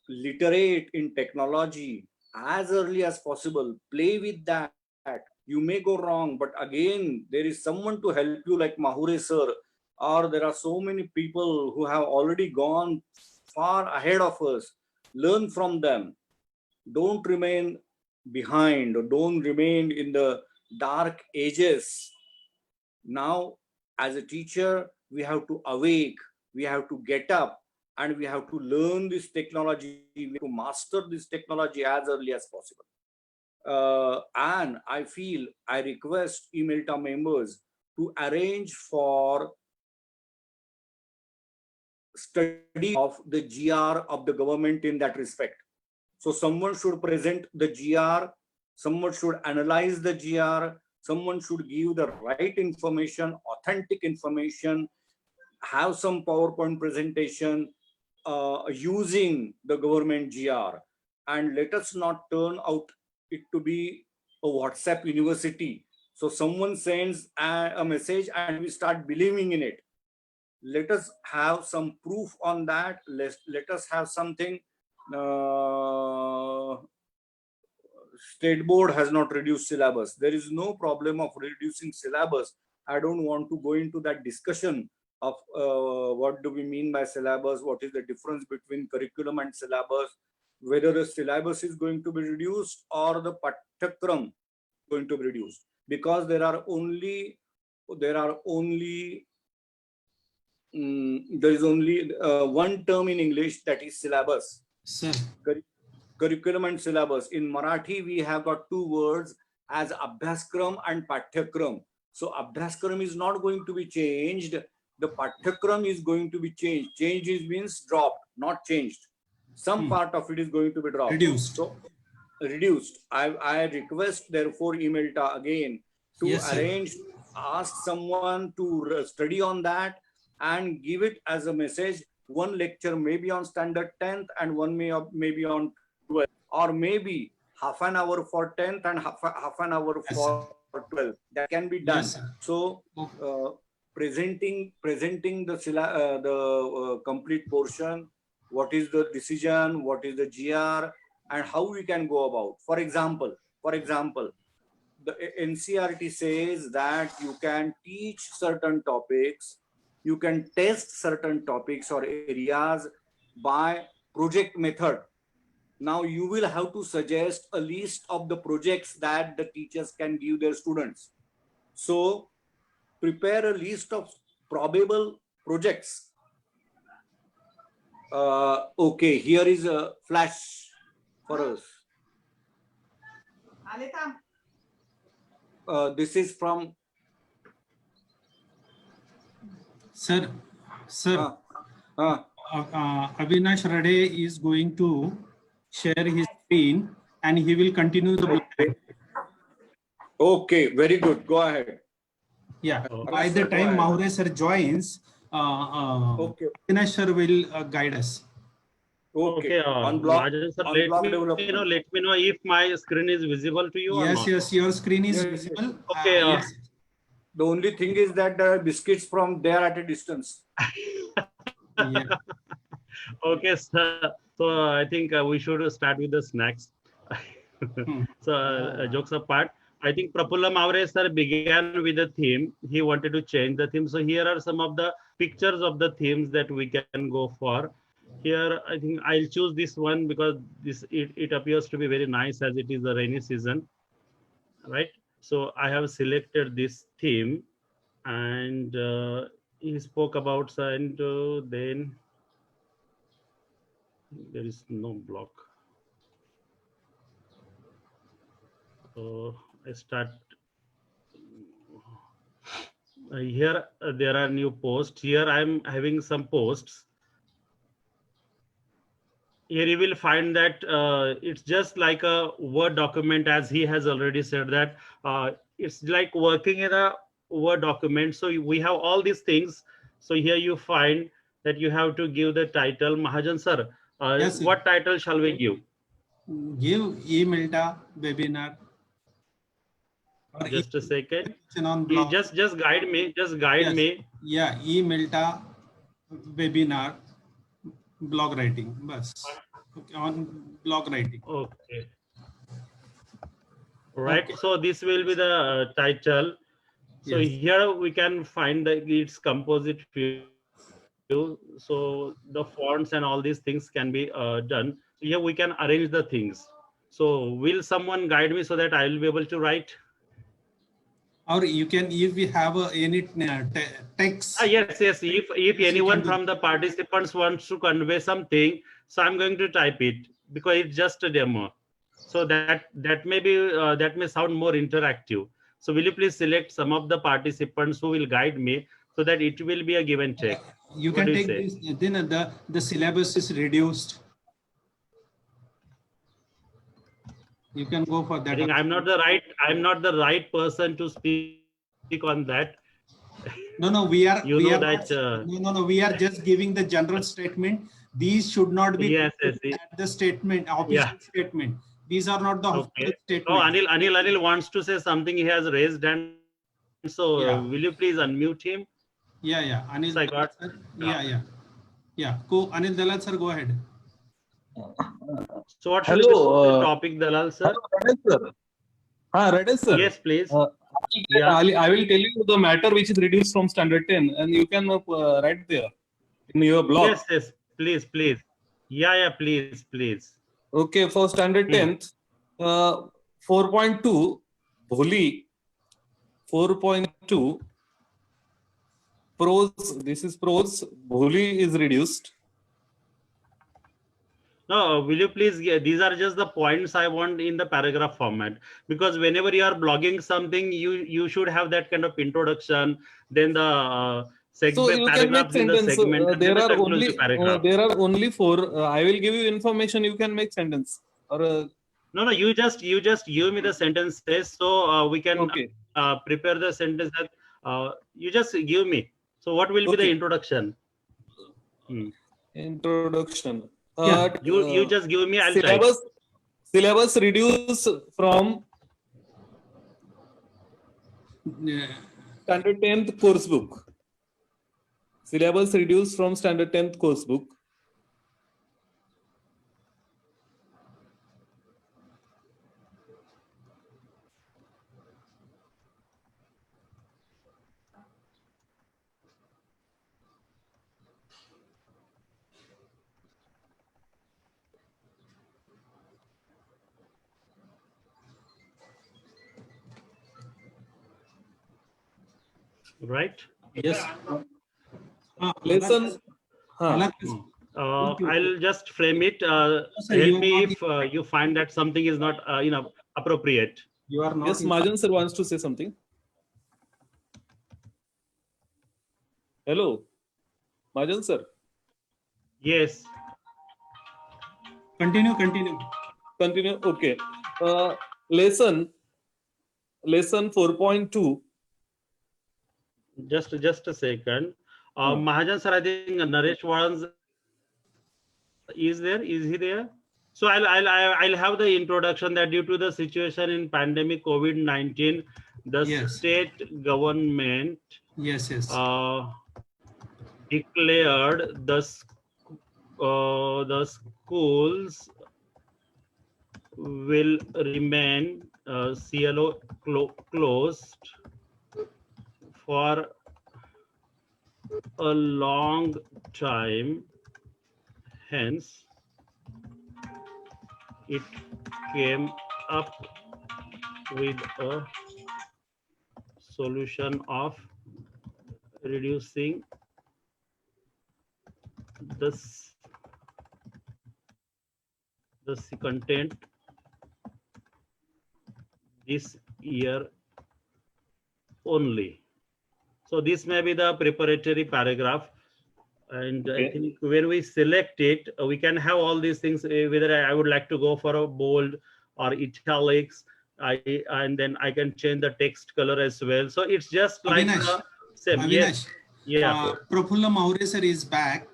literate in technology as early as possible. Play with that. You may go wrong, but again, there is someone to help you like Mahure sir, or there are so many people who have already gone far ahead of us. Learn from them. Don't remain behind, or don't remain in the dark ages. Now, as a teacher, we have to awake, we have to get up, and we have to learn this technology, we have to master this technology as early as possible. And I request eMelta members to arrange for study of the GR of the government in that respect. So someone should present the GR, someone should analyze the GR, someone should give the right information, authentic information, have some PowerPoint presentation using the government GR. And let us not turn out it to be a WhatsApp university. So someone sends a message and we start believing in it. Let us have some proof on that. Let us have something. State board has not reduced syllabus. There is no problem of reducing syllabus. I don't want to go into that discussion of what do we mean by syllabus, what is the difference between curriculum and syllabus, whether the syllabus is going to be reduced or the pathakram going to be reduced, because there is only one term in English, that is syllabus. Sir, Curriculum and syllabus. In Marathi, we have got two words as Abhyaskram and Pathakram. So Abhyaskram is not going to be changed. The Pathakram is going to be changed. Change means dropped, not changed. Some part of it is going to be dropped. reduced. So reduced. I request therefore eMelta again to Yes, sir. arrange, ask someone to study on that and give it as a message. One lecture maybe on standard 10th and one maybe on 12th, or maybe half an hour for 10th and half an hour Yes, for 12th. That can be done. Yes, sir. So presenting the complete portion, what is the decision, what is the GR, and how we can go about. For example, the NCERT says that you can teach certain topics, you can test certain topics or areas by project method. Now you will have to suggest a list of the projects that the teachers can give their students. So prepare a list of probable projects. Okay, here is a flash for us. This is from Sir, Avinash Rade is going to share his screen and he will continue the. Okay, very good. Go ahead. Yeah, Oh, by sir, the go time ahead. Mahure sir joins, Okay. Avinash sir will guide us. Okay. Okay, On block, Mahajan sir, on let block me development. let me know if my screen is visible to you or Yes, not. yes, your screen is Yes, visible. Okay, Yes. The only thing is that there are biscuits from there at a distance. Yeah. Okay, sir. So I think we should start with the snacks. So jokes apart, I think Prafulla Mavre sir began with a theme. He wanted to change the theme. So here are some of the pictures of the themes that we can go for. Here, I think I'll choose this one because it appears to be very nice as it is the rainy season, right? So I have selected this theme, and he spoke about and then there is no block. So I start here. There are new posts. Here I'm having some posts. Here you will find that it's just like a Word document, as he has already said that it's like working in a Word document. So we have all these things. So here you find that you have to give the title. Mahajan sir, Yes, sir. What title shall we give? Give e-Melta webinar. Or Just a second. on You blog. just guide me. Just guide Yes. me. Yeah, e-Melta webinar blog writing. Bus. Okay, on blog writing. Okay. Right. Okay. So this will be the title. So Yes. here we can find its composite view. So the fonts and all these things can be done. So here we can arrange the things. So will someone guide me so that I will be able to write? Or you can, if we have any text. Yes. If you anyone can do. from the participants wants to convey something, so I'm going to type it because it's just a demo. So that may be that may sound more interactive. So will you please select some of the participants who will guide me so that it will be a give and take? You What can do you take say? this, then the syllabus is reduced. You can go for that. I think I'm not the right person to speak on that. No, we are. You we know are that, not, no. We are just giving the general statement. These should not be Yes. at the statement, official statement. These are not the official Okay. statement. Oh, Anil wants to say something. He has raised hand. So Yeah. will you please unmute him? Yeah. Anil. So I got- Sir. Yeah. Go, Anil Dalal sir. Go ahead. So what should Hello, be the topic, Dalal sir? Radesh sir. Yes, please. Yeah. I will tell you the matter which is reduced from standard 10 and you can write there in your blog. Yes. Please. Yeah. Please. Okay, for standard 10th, 4.2, Bholi, 4.2, prose, this is prose, Bholi is reduced. No, will you please, these are just the points I want in the paragraph format, because whenever you are blogging something, you should have that kind of introduction, then the So you can make paragraph in the sentence. segment, and There then the are conclusive paragraph. there are only 4. I will give you information. You can make sentence or No, you just give me the sentences so we can okay. prepare the sentence. That you just give me. So what will be the Okay. introduction? Introduction. You just give me. I'll type. Syllabus reduce from standard 10th course book. Syllabus reduced from standard 10th course book. Right. Yes. Lesson. I'll just frame it. sir, Help you me are if you find that something is not appropriate. You are not. Yes, Majan sir wants to say something. Hello, Majan sir. Yes. Continue. Continue. Okay. Lesson 4.2. Just a second. Mahajan sir, I think Naresh Waran is there. Is he there? So I'll have the introduction that due to the situation in pandemic COVID-19, the Yes. state government Yes. declared the schools will remain CLO closed for a long time. Hence, it came up with a solution of reducing the content this year only. So this may be the preparatory paragraph. And Okay. I think when we select it, we can have all these things, whether I would like to go for a bold or italics, and then I can change the text color as well. So it's just like Avinash, the same. Yes. Avinash, Yeah. Prafulla Maure sir is back.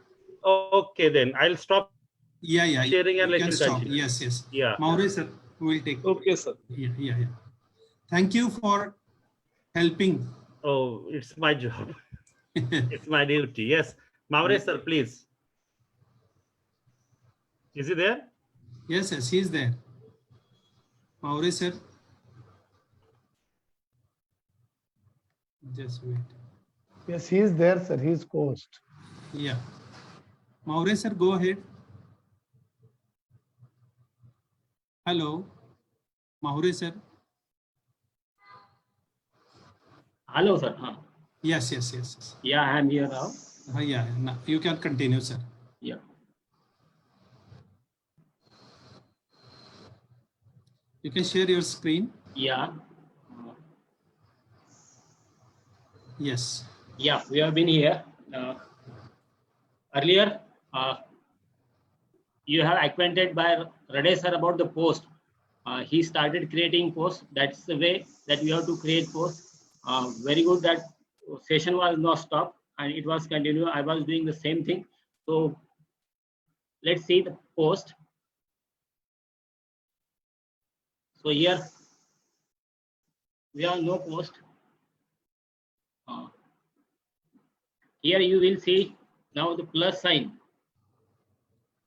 Okay, then I'll stop Yeah. Sharing and You can lesson stop. continue. Yes. Yeah. Maure sir will take. Okay, sir. Yeah. Thank you for helping. Oh, it's my job. It's my duty. Yes. Maure sir, please. Is he there? Yes, he's there. Maure sir. Just wait. Yes, he is there, sir. He is host. Yeah. Maure sir, go ahead. Hello. Maure sir. Hello, sir. Yes. Yeah, I am here now. Yeah. Now you can continue, sir. Yeah. You can share your screen. Yeah. Yes. Yeah, we have been here. Earlier, you have acquainted by Rade sir about the post. He started creating posts. That's the way that we have to create posts. Very good that session was not stopped and it was continued. I was doing the same thing. So let's see the post. So here we have no post. Here you will see now the plus sign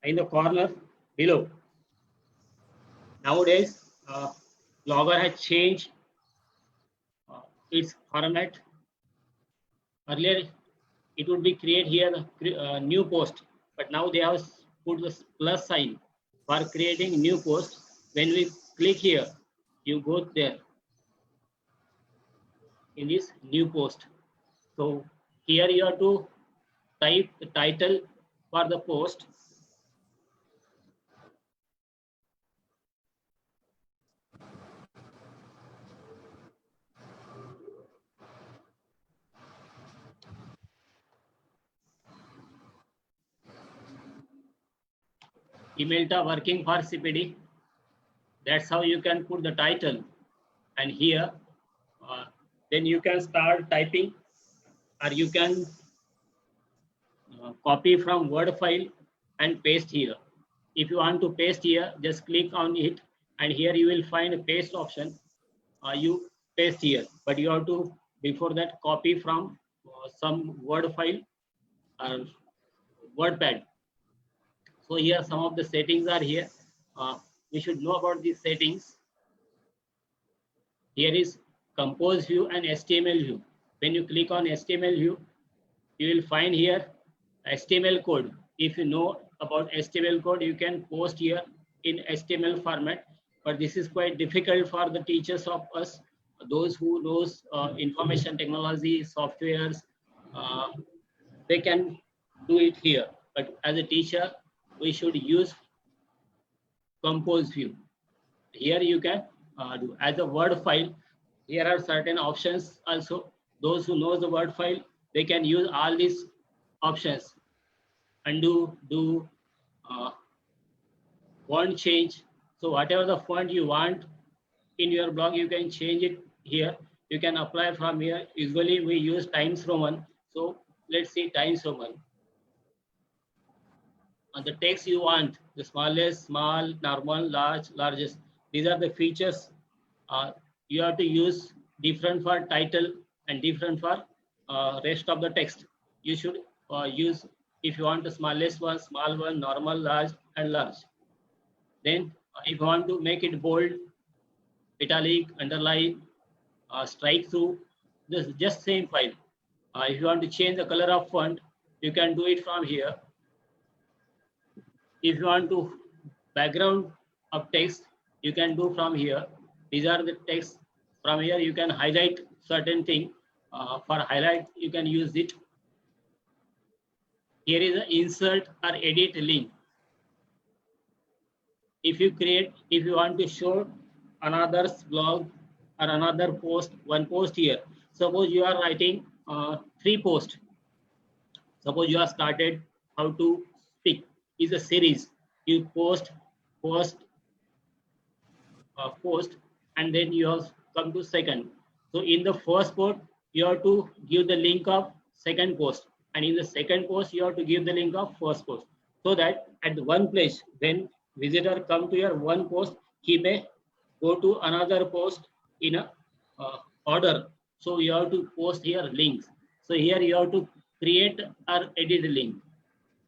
in the corner below. Nowadays, Blogger has changed its format. Earlier, it would be create here the new post, but now they have put the plus sign for creating new post. When we click here, you go there in this new post. So here you have to type the title for the post. Emailta working for CPD. That's how you can put the title. And here, then you can start typing, or you can copy from Word file and paste here. If you want to paste here, just click on it, and here you will find a paste option. You paste here, but you have to, before that, copy from some Word file or WordPad. So here some of the settings are here. We should know about these settings. Here is compose view and HTML view. When you click on HTML view, you will find here HTML code. If you know about HTML code, you can post here in HTML format, but this is quite difficult for the teachers of us, those who knows information technology, softwares, they can do it here. But as a teacher, we should use compose view. Here you can do as a Word file. Here are certain options also. Those who know the Word file, they can use all these options. Undo, do, font change. So whatever the font you want in your blog, you can change it here. You can apply from here. Usually we use Times Roman. So let's see Times Roman. On the text you want, the smallest, small, normal, large, largest. These are the features. You have to use different for title and different for rest of the text. You should use, if you want the smallest one, small one, normal, large, and large. Then if you want to make it bold, italic, underline, strike through, this is just same file. If you want to change the color of font, you can do it from here. If you want to background of text, you can do from here. These are the text. From here, you can highlight certain thing. For highlight, you can use it. Here is an insert or edit link. If you want to show another's blog or another post, one post here. Suppose you are writing 3 posts. Suppose you have started how to speak is a series. You post, and then you have come to second. So in the first post, you have to give the link of second post, and in the second post, you have to give the link of first post. so that at one place, when visitor come to your one post, he may go to another post in a order. So you have to post here links. So here you have to create or edit link.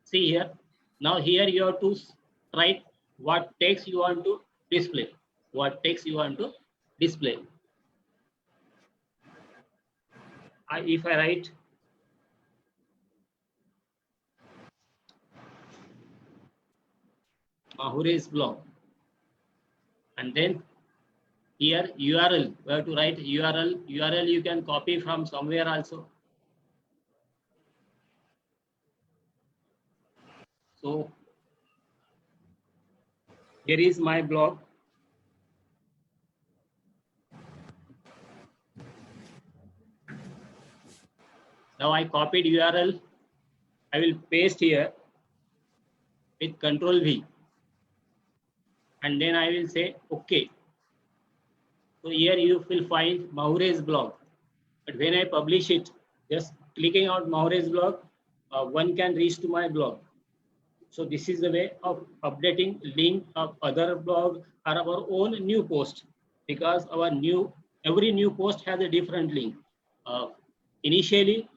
See here. Now here you have to write what text you want to display. What text you want to display. If I write Mahure's blog, and then here URL, we have to write URL. URL you can copy from somewhere also. So here is my blog. Now I copied URL. I will paste here with Control V. And then I will say OK. So here you will find Mahure's blog. But when I publish it, just clicking out Mahure's blog, one can reach to my blog. So this is the way of updating link of other blog or our own new post, because every new post has a different link. Initially,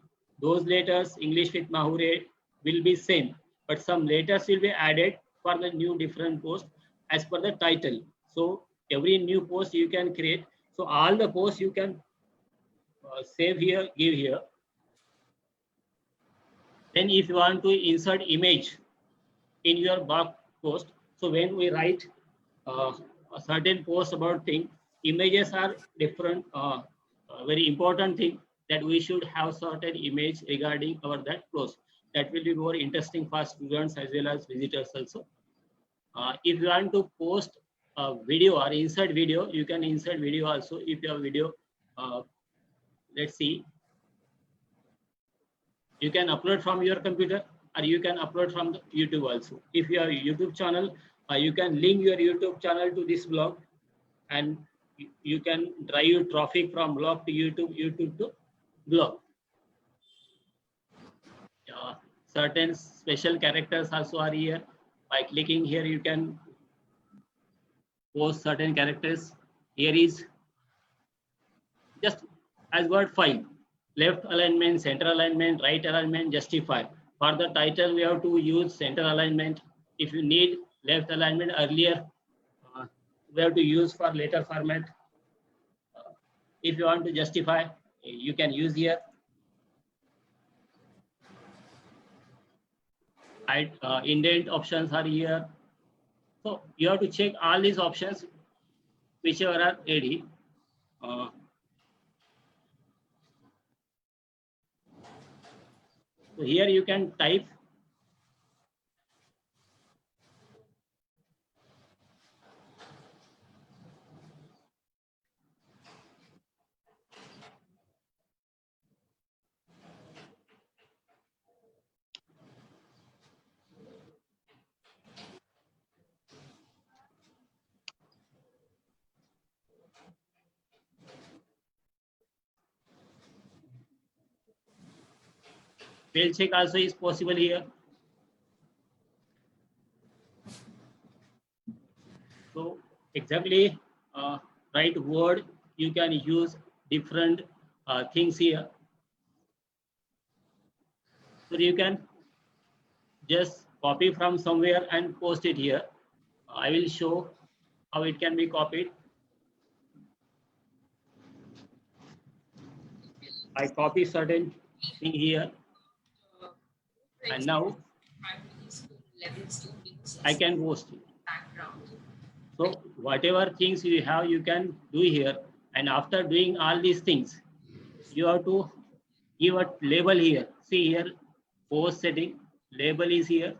those letters English with Mahure will be same, but some letters will be added for the new different post as per the title. So every new post you can create. So all the posts you can save here, give here. Then if you want to insert image in your blog post, so when we write a certain post about thing, images are different, very important thing that we should have certain image regarding our that post. That will be more interesting for students as well as visitors also. If you want to post a video or insert video, you can insert video also. If you have video, let's see, you can upload from your computer or you can upload from the YouTube also. If you have a YouTube channel, you can link your YouTube channel to this blog, and you can drive traffic from blog to YouTube, YouTube to blog. Certain special characters also are here. By clicking here, you can post certain characters. Here is just as word file: left alignment, center alignment, right alignment, justify. For the title, we have to use center alignment. If you need left alignment earlier, we have to use for later format. If you want to justify, you can use here. Indent options are here. So you have to check all these options, whichever are ready. So here you can type. Spell check also is possible here. So exactly right word, you can use different things here. So you can just copy from somewhere and post it here. I will show how it can be copied. I copy certain thing here, and now I can post it. So whatever things you have, you can do here. And after doing all these things, you have to give a label here. See here, post setting, label is here.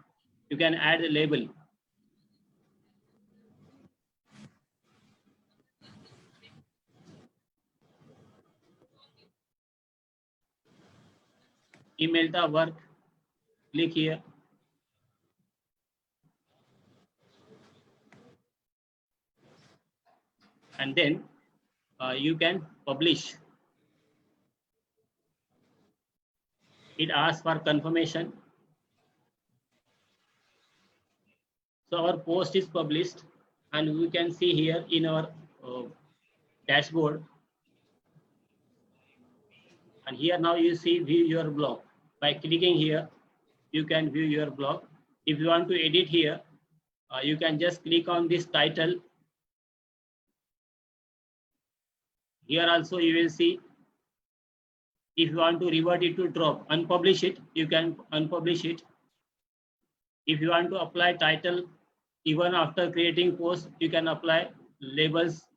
You can add the label. Email the work, click here. And then you can publish. It asks for confirmation. So our post is published, and we can see here in our dashboard. And here now you see view your blog. By clicking here, you can view your blog. If you want to edit here, you can just click on this title. Here also you will see, if you want to revert it to drop, unpublish it, you can unpublish it. If you want to apply title, even after creating post, you can apply labels.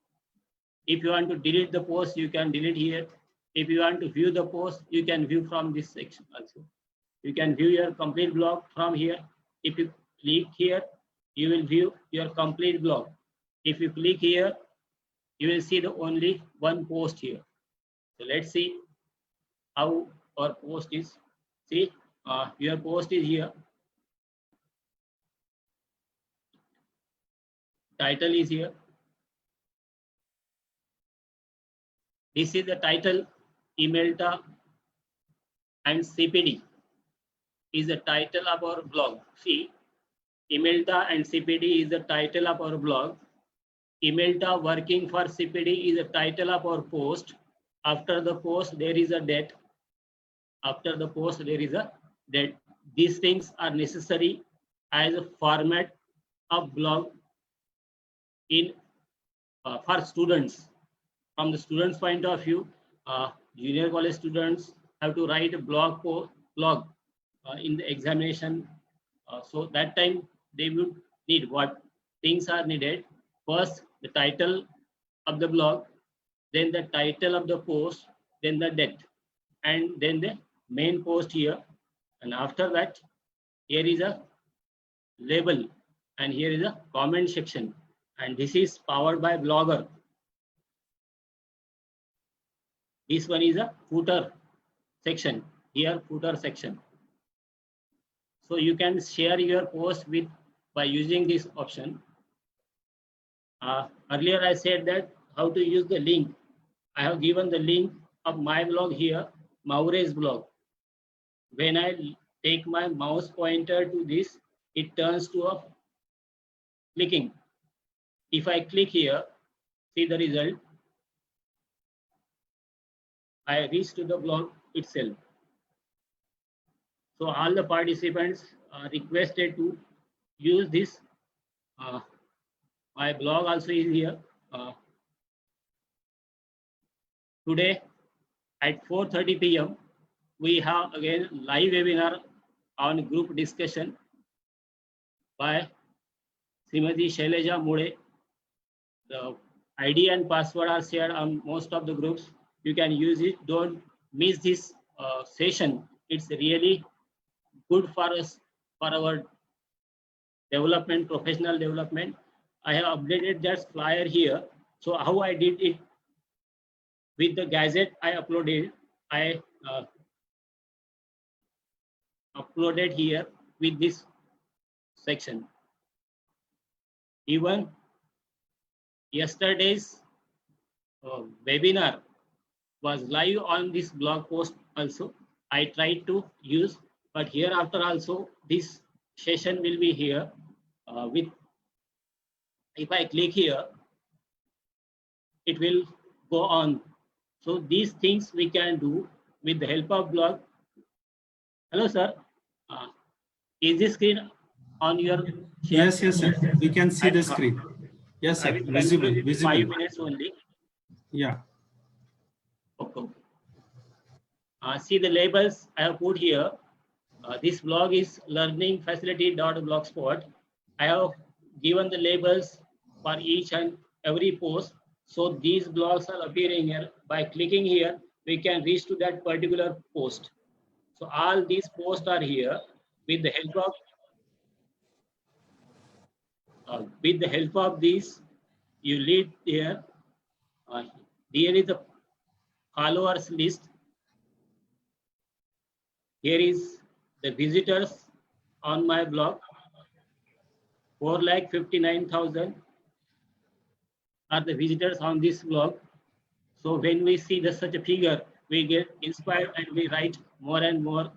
If you want to delete the post, you can delete here. If you want to view the post, you can view from this section also. You can view your complete blog from here. If you click here, you will view your complete blog. If you click here, you will see the only one post here. So let's see how our post is. See, your post is here. Title is here. This is the title. Emelta and CPD is the title of our blog. See, Emelta and CPD is the title of our blog. Emelta working for CPD is the title of our post. After the post, there is a date. After the post, there is a date. These things are necessary as a format of blog in for students. From the students' point of view, junior college students have to write a blog in the examination. So that time they would need what things are needed. First, the title of the blog, then the title of the post, then the date, and then the main post here. And after that, here is a label, and here is a comment section. And this is powered by Blogger. This one is a footer section. Here, footer section. So you can share your post with by using this option. Earlier I said that how to use the link. I have given the link of my blog here, Maure's blog. When I take my mouse pointer to this, it turns to a clicking. If I click here, see the result. I reach to the blog itself. So all the participants are requested to use this. My blog also is here. Today at 4:30 p.m. we have again live webinar on group discussion by Srimati Shaileja Mode. The ID and password are shared on most of the groups. You can use it. Don't miss this session. It's really good for us, for our development, professional development. I have updated that flyer here. So how I did it with the gadget I uploaded, I uploaded here with this section. Even yesterday's webinar was live on this blog post also. I tried to use, but hereafter also this session will be here with, if I click here, it will go on. So these things we can do with the help of blog. Hello, sir. Is this screen on your? Yes, yes, sir. We can see the screen. Yes, sir. Visible, visible. 5 minutes only. Yeah. Okay. See the labels I have put here. This blog is learningfacility.blogspot. I have given the labels for each and every post. So these blogs are appearing here. By clicking here, we can reach to that particular post. So all these posts are here with the help of these. You lead here. Here is the followers list. Here is the visitors on my blog. 4,59,000 are the visitors on this blog. So when we see such a figure, we get inspired and we write more and more.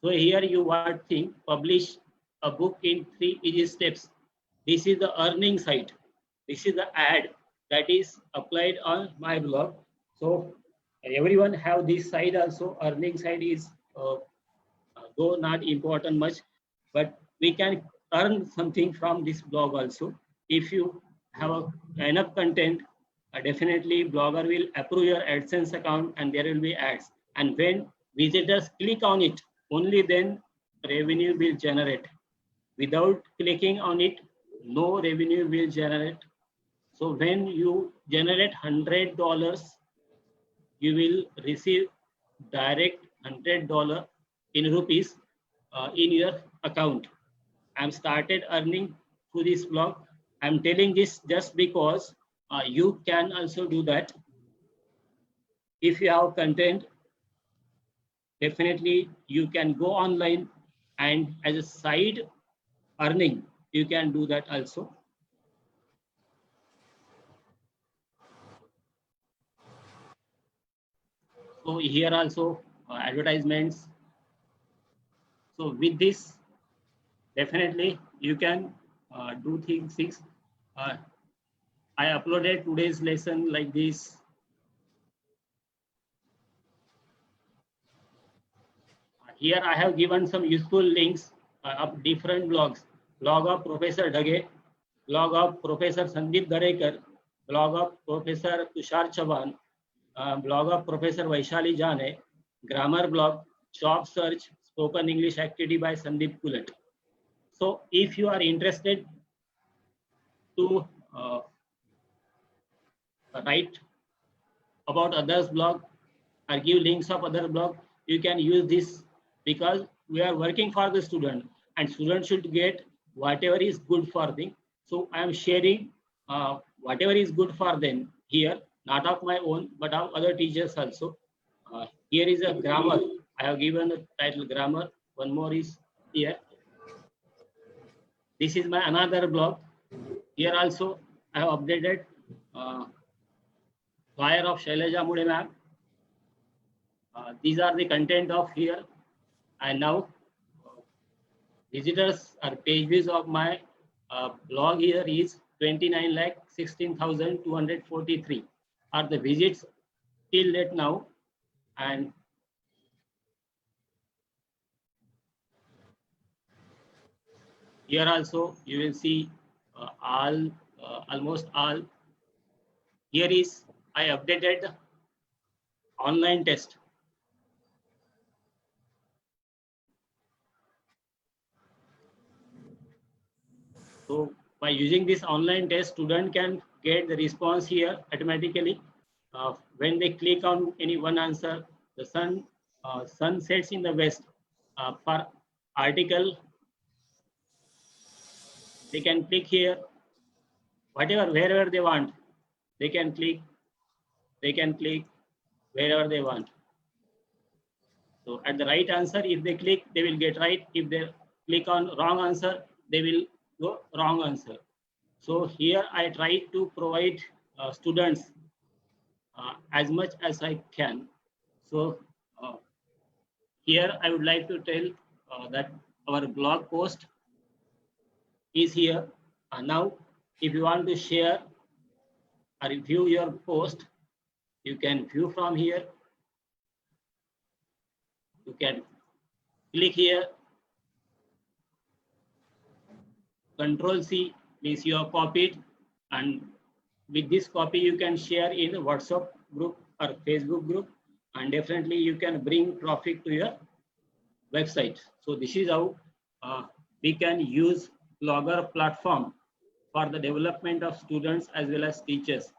So here you what thing, publish a book in 3 easy steps. This is the earning site. This is the ad that is applied on my blog. So everyone have this side also. Earning side is though not important much, but we can earn something from this blog also. If you have enough content, definitely blogger will approve your AdSense account and there will be ads. And when visitors click on it, only then revenue will generate. Without clicking on it, no revenue will generate. So when you generate $100, you will receive direct $100 in rupees in your account. I'm started earning through this blog. I'm telling this just because you can also do that. If you have content, definitely you can go online and as a side earning, you can do that also. So here also advertisements. So with this, definitely you can do things. I uploaded today's lesson like this. Here I have given some useful links of different blogs. Blog of Professor Dhage, blog of Professor Sandeep Garekar, blog of Professor Tushar Chavan, blog of Professor Vaishali Jane, grammar blog, job search, spoken English activity by Sandeep Kulat. So if you are interested to write about others blog or give links of other blog, you can use this because we are working for the student and students should get whatever is good for them. So I am sharing whatever is good for them here, not of my own, but of other teachers also. Here is a grammar. I have given the title grammar. One more is here. This is my another blog. Here also I have updated flyer of Shailaja Mude ma'am. These are the content of here. And now visitors or page views of my blog here is 29,16,243 are the visits till date now. And here also you will see almost all. Here is I updated online test. So by using this online test, student can get the response here automatically. When they click on any one answer, the sun sets in the west. For article, they can click here, whatever, wherever they want. They can click wherever they want. So at the right answer, if they click, they will get right. If they click on wrong answer, they will go wrong answer. So here I try to provide students as much as I can. So here I would like to tell that our blog post is here. Now, if you want to share or view your post, you can view from here. You can click here. Control C means you have copied, and with this copy you can share in WhatsApp group or Facebook group, and definitely you can bring traffic to your website. So this is how we can use Blogger platform for the development of students as well as teachers.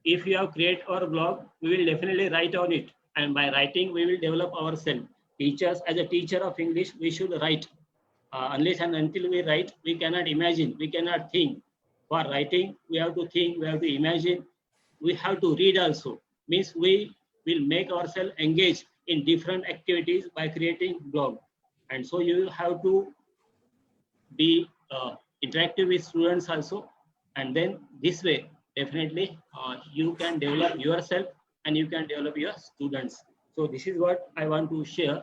If you have created our blog, we will definitely write on it, and by writing we will develop ourselves. Teachers, as a teacher of English, we should write. Unless and until we write, we cannot imagine, we cannot think. For writing, we have to think, we have to imagine, we have to read also. Means we will make ourselves engage in different activities by creating blog. And so you have to be interactive with students also. And then this way, definitely you can develop yourself and you can develop your students. So this is what I want to share.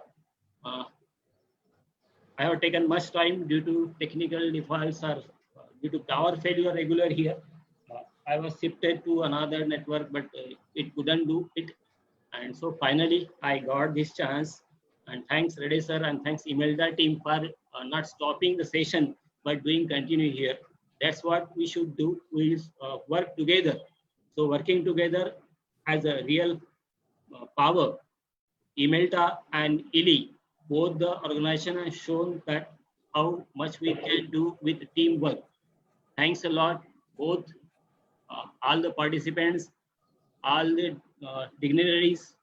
I have taken much time due to technical defaults or due to power failure regular here. I was shifted to another network, but it couldn't do it. And so finally, I got this chance. And thanks, Reddy sir, and thanks, Imelda team for not stopping the session, but doing continue here. That's what we should do. We work together. So working together has a real power. Imelda and ILI, both the organization have shown that how much we can do with teamwork. Thanks a lot, both all the participants, all the dignitaries,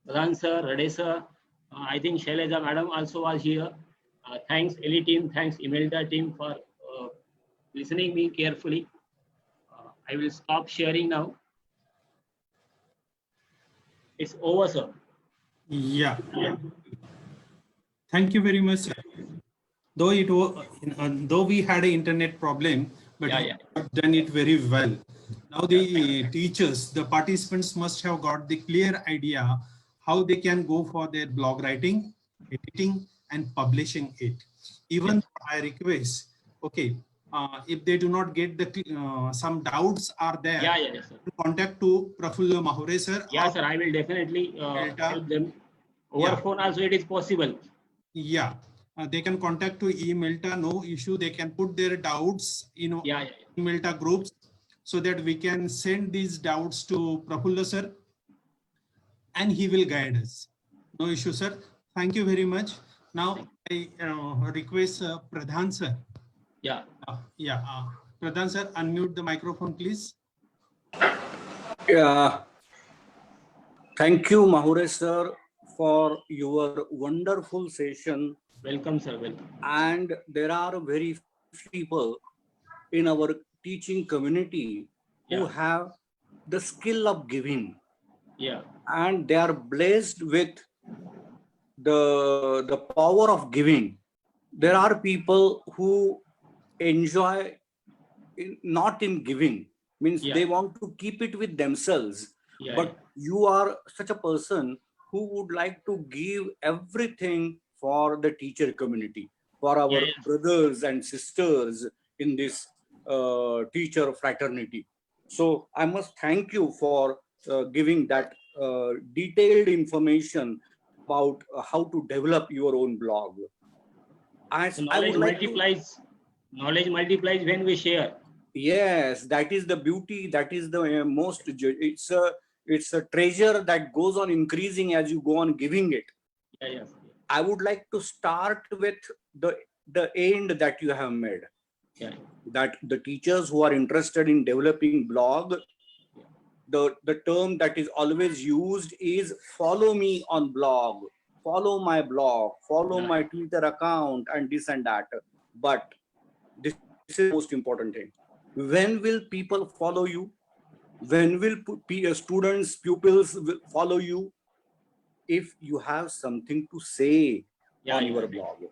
Pradhan sir, Reddy sir, I think Shailaja madam also was here. Thanks ILI team, thanks Imelda team for listening me carefully. I will stop sharing now. It's over, sir. Yeah. Thank you very much, sir. Though it was, though we had an internet problem, but Yeah, we yeah. have done it very well. Now the teachers, the participants must have got the clear idea how they can go for their blog writing, editing, and publishing it. Even I request, okay, if they do not get the some doubts are there, Yeah, yeah, yes, sir. contact to Prafulla Mahure sir. Yeah, or sir, I will definitely Delta. help them. Over Yeah. phone also it is possible. Yeah, they can contact to Emelta, no issue. They can put their doubts, Yeah, yeah, yeah. Emelta groups, so that we can send these doubts to Prafulla sir, and he will guide us. No issue, sir. Thank you very much. Now I request Pradhan sir. Yeah. Pradhan sir, unmute the microphone, please. Yeah. Thank you, Mahure sir, for your wonderful session. Welcome, sir. Welcome. And there are very few people in our teaching community who Yeah. have the skill of giving, Yeah. and they are blessed with the power of giving. There are people who enjoy not in giving, means Yeah. they want to keep it with themselves. Yeah. But you are such a person who would like to give everything for the teacher community, for our Yeah, yeah. brothers and sisters in this teacher fraternity. So I must thank you for giving that detailed information about how to develop your own blog. So I would knowledge like to, multiplies. Knowledge multiplies when we share. yes, that is the beauty. That is the most. It's a treasure that goes on increasing as you go on giving it. Yeah, yeah. I would like to start with the end that you have made. Yeah. That the teachers who are interested in developing blog, the term that is always used is follow me on blog, follow my blog, follow Yeah. my Twitter account, and this and that. But this is the most important thing. When will people follow you? When will students, pupils will follow you? If you have something to say Yeah, on yeah. your blog.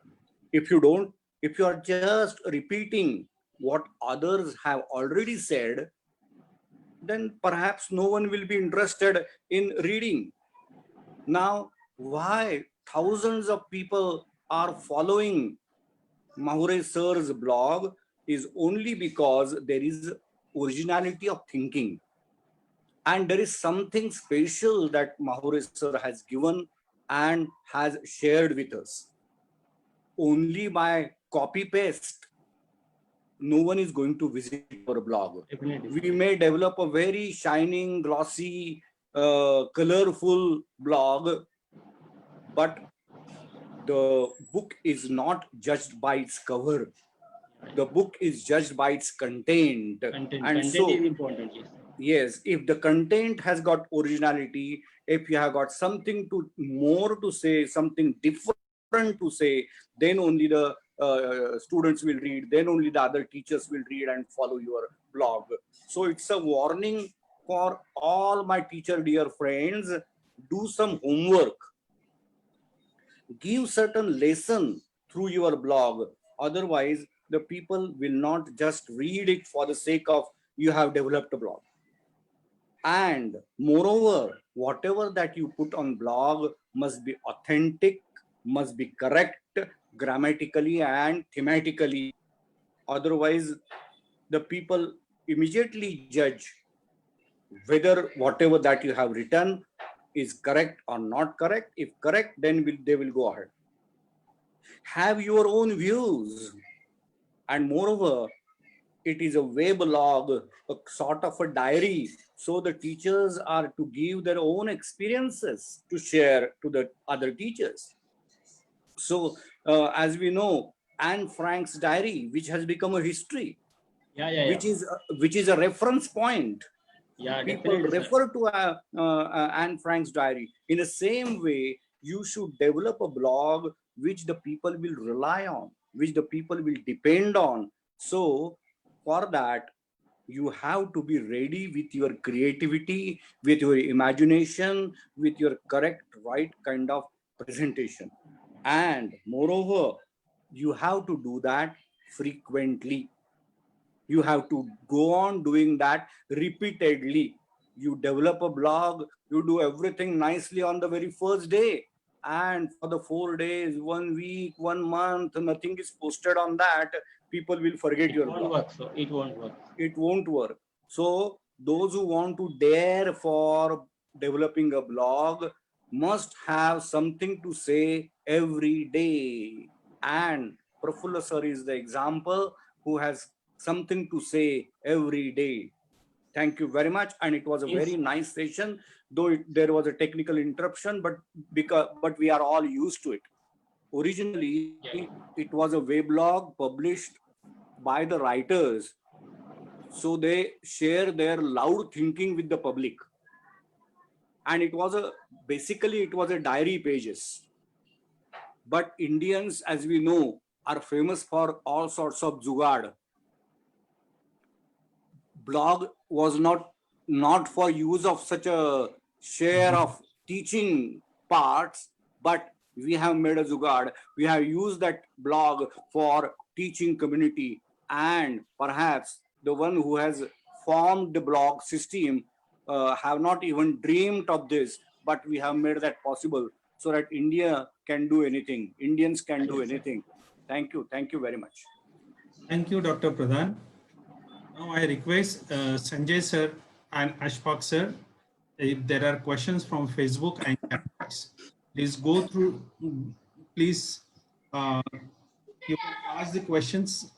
If you don't, if you are just repeating what others have already said, then perhaps no one will be interested in reading. Now, why thousands of people are following Mahure sir's blog is only because there is originality of thinking. And there is something special that Mahure sir has given and has shared with us. Only by copy paste, no one is going to visit our blog. Definitely. We may develop a very shining, glossy, colorful blog, but the book is not judged by its cover. The book is judged by its content. Content. And Content so, is important. Yes. yes, if the content has got originality, if you have got something more to say, something different to say, then only the students will read, then only the other teachers will read and follow your blog. So it's a warning for all my teacher dear friends. Do some homework. Give certain lesson through your blog. Otherwise, the people will not just read it for the sake of you have developed a blog. And moreover, whatever that you put on blog must be authentic, must be correct, grammatically and thematically. Otherwise, the people immediately judge whether whatever that you have written is correct or not correct. If correct, then they will go ahead. Have your own views. And moreover, it is a weblog, a sort of a diary. So the teachers are to give their own experiences to share to the other teachers. So as we know, Anne Frank's diary, which has become a history, which is a reference point. Yeah, People definitely, sir. refer to Anne Frank's diary. In the same way, you should develop a blog which the people will rely on, which the people will depend on. So for that, you have to be ready with your creativity, with your imagination, with your correct, right kind of presentation. And moreover, you have to do that frequently. You have to go on doing that repeatedly. You develop a blog, you do everything nicely on the very first day. And for the 4 days, 1 week, 1 month, nothing is posted on that, people will forget your blog. Work, so it won't work. It won't work. So those who want to dare for developing a blog must have something to say every day. And Prafulla sir is the example who has something to say every day. Thank you very much. And it was a very nice session, though there was a technical interruption, but we are all used to it. Originally, it was a weblog published by the writers. So they share their loud thinking with the public. And it was basically it was a diary pages. But Indians, as we know, are famous for all sorts of jugaad. Blog was not for use of such a share of teaching parts, but we have made a jugaad. We have used that blog for teaching community, and perhaps the one who has formed the blog system have not even dreamed of this, but we have made that possible so that India can do anything. Indians can do anything. Thank you. Thank you very much. Thank you, Dr. Pradhan. Now I request Sanjay sir and Ashfaq sir, if there are questions from Facebook and chat box, please go through, please you can ask the questions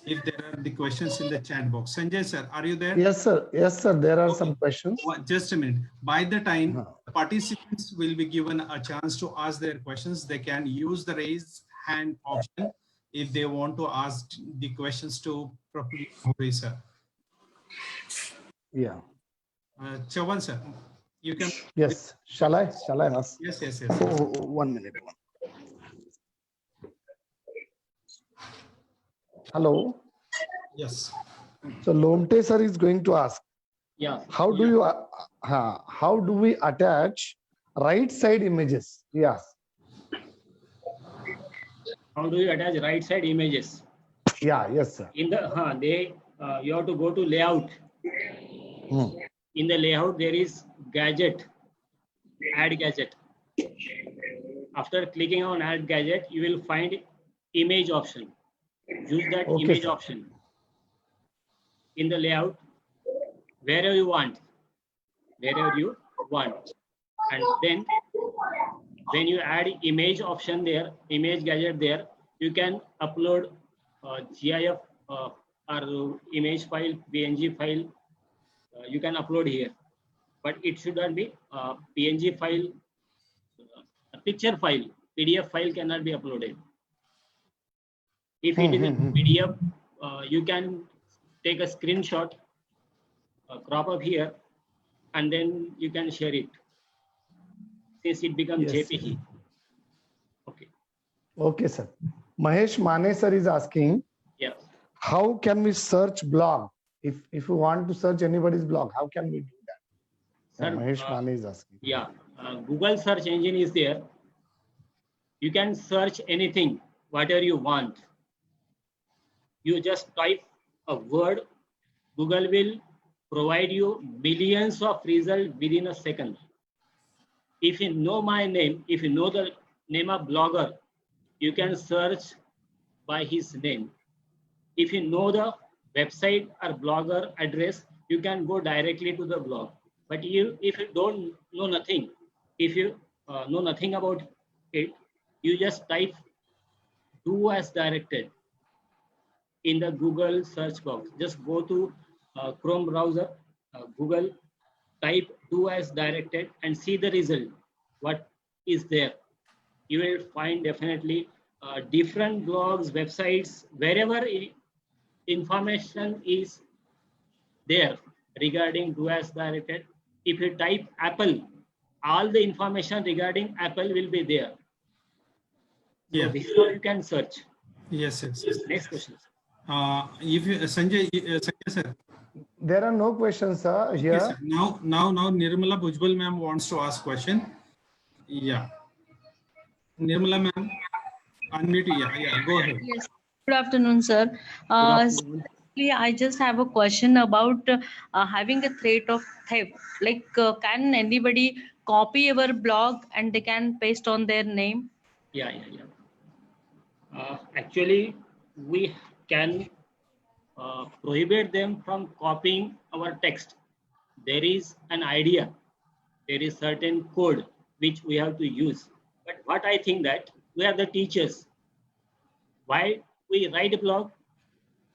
if there are the questions in the chat box. Sanjay sir, are you there? Yes, sir. Yes, sir. There are some questions. Just a minute. By the time participants will be given a chance to ask their questions, they can use the raise hand option if they want to ask the questions to Prafulla sir. Yeah. Chavan sir, you can. Yes. Shall I ask? Yes. Oh, 1 minute. Hello. Yes. So Lomte sir is going to ask. Yeah. How do we attach right side images? Yes. How do you attach right side images? Yeah. Yes, sir. In the you have to go to layout. In the layout, there is gadget, add gadget. After clicking on add gadget, you will find image option. Use that image option in the layout wherever you want, and then when you add image option there, image gadget there, you can upload GIF or image file, PNG file. You can upload here, but it should not be PNG file. A picture file, PDF file cannot be uploaded. If it is a PDF, you can take a screenshot, crop up here, and then you can share it. Since it becomes JPG. Okay. Okay, sir. Mahesh Mane sir is asking. Yeah. How can we search blog? If we want to search anybody's blog, how can we do that? Sir, Mahesh Mane is asking. Yeah. Google search engine is there. You can search anything, whatever you want. You just type a word, Google will provide you millions of results within a second. If you know my name, if you know the name of blogger, you can search by his name. If you know the website or blogger address, you can go directly to the blog. But if you don't know nothing, if you know nothing about it, you just type do as directed in the Google search box. Just go to Chrome browser, Google, type do as directed and see the result, what is there. You will find definitely different blogs, websites, wherever information is there regarding do as directed. If you type Apple, all the information regarding Apple will be there. So Yeah. this is how you can search. Yes. Next question. If you, Sanjay sir. There are no questions Okay, here. sir. Now Nirmala Bhujbal ma'am wants to ask question. Yeah. Nirmala ma'am, unmute. Yeah. Go ahead. Yes. Good afternoon, sir. afternoon. Secondly, I just have a question about having a threat of theft. Like, can anybody copy our blog and they can paste on their name? Yeah. Actually, we can prohibit them from copying our text. There is an idea, there is certain code which we have to use. But what I think that we are the teachers. Why we write a blog?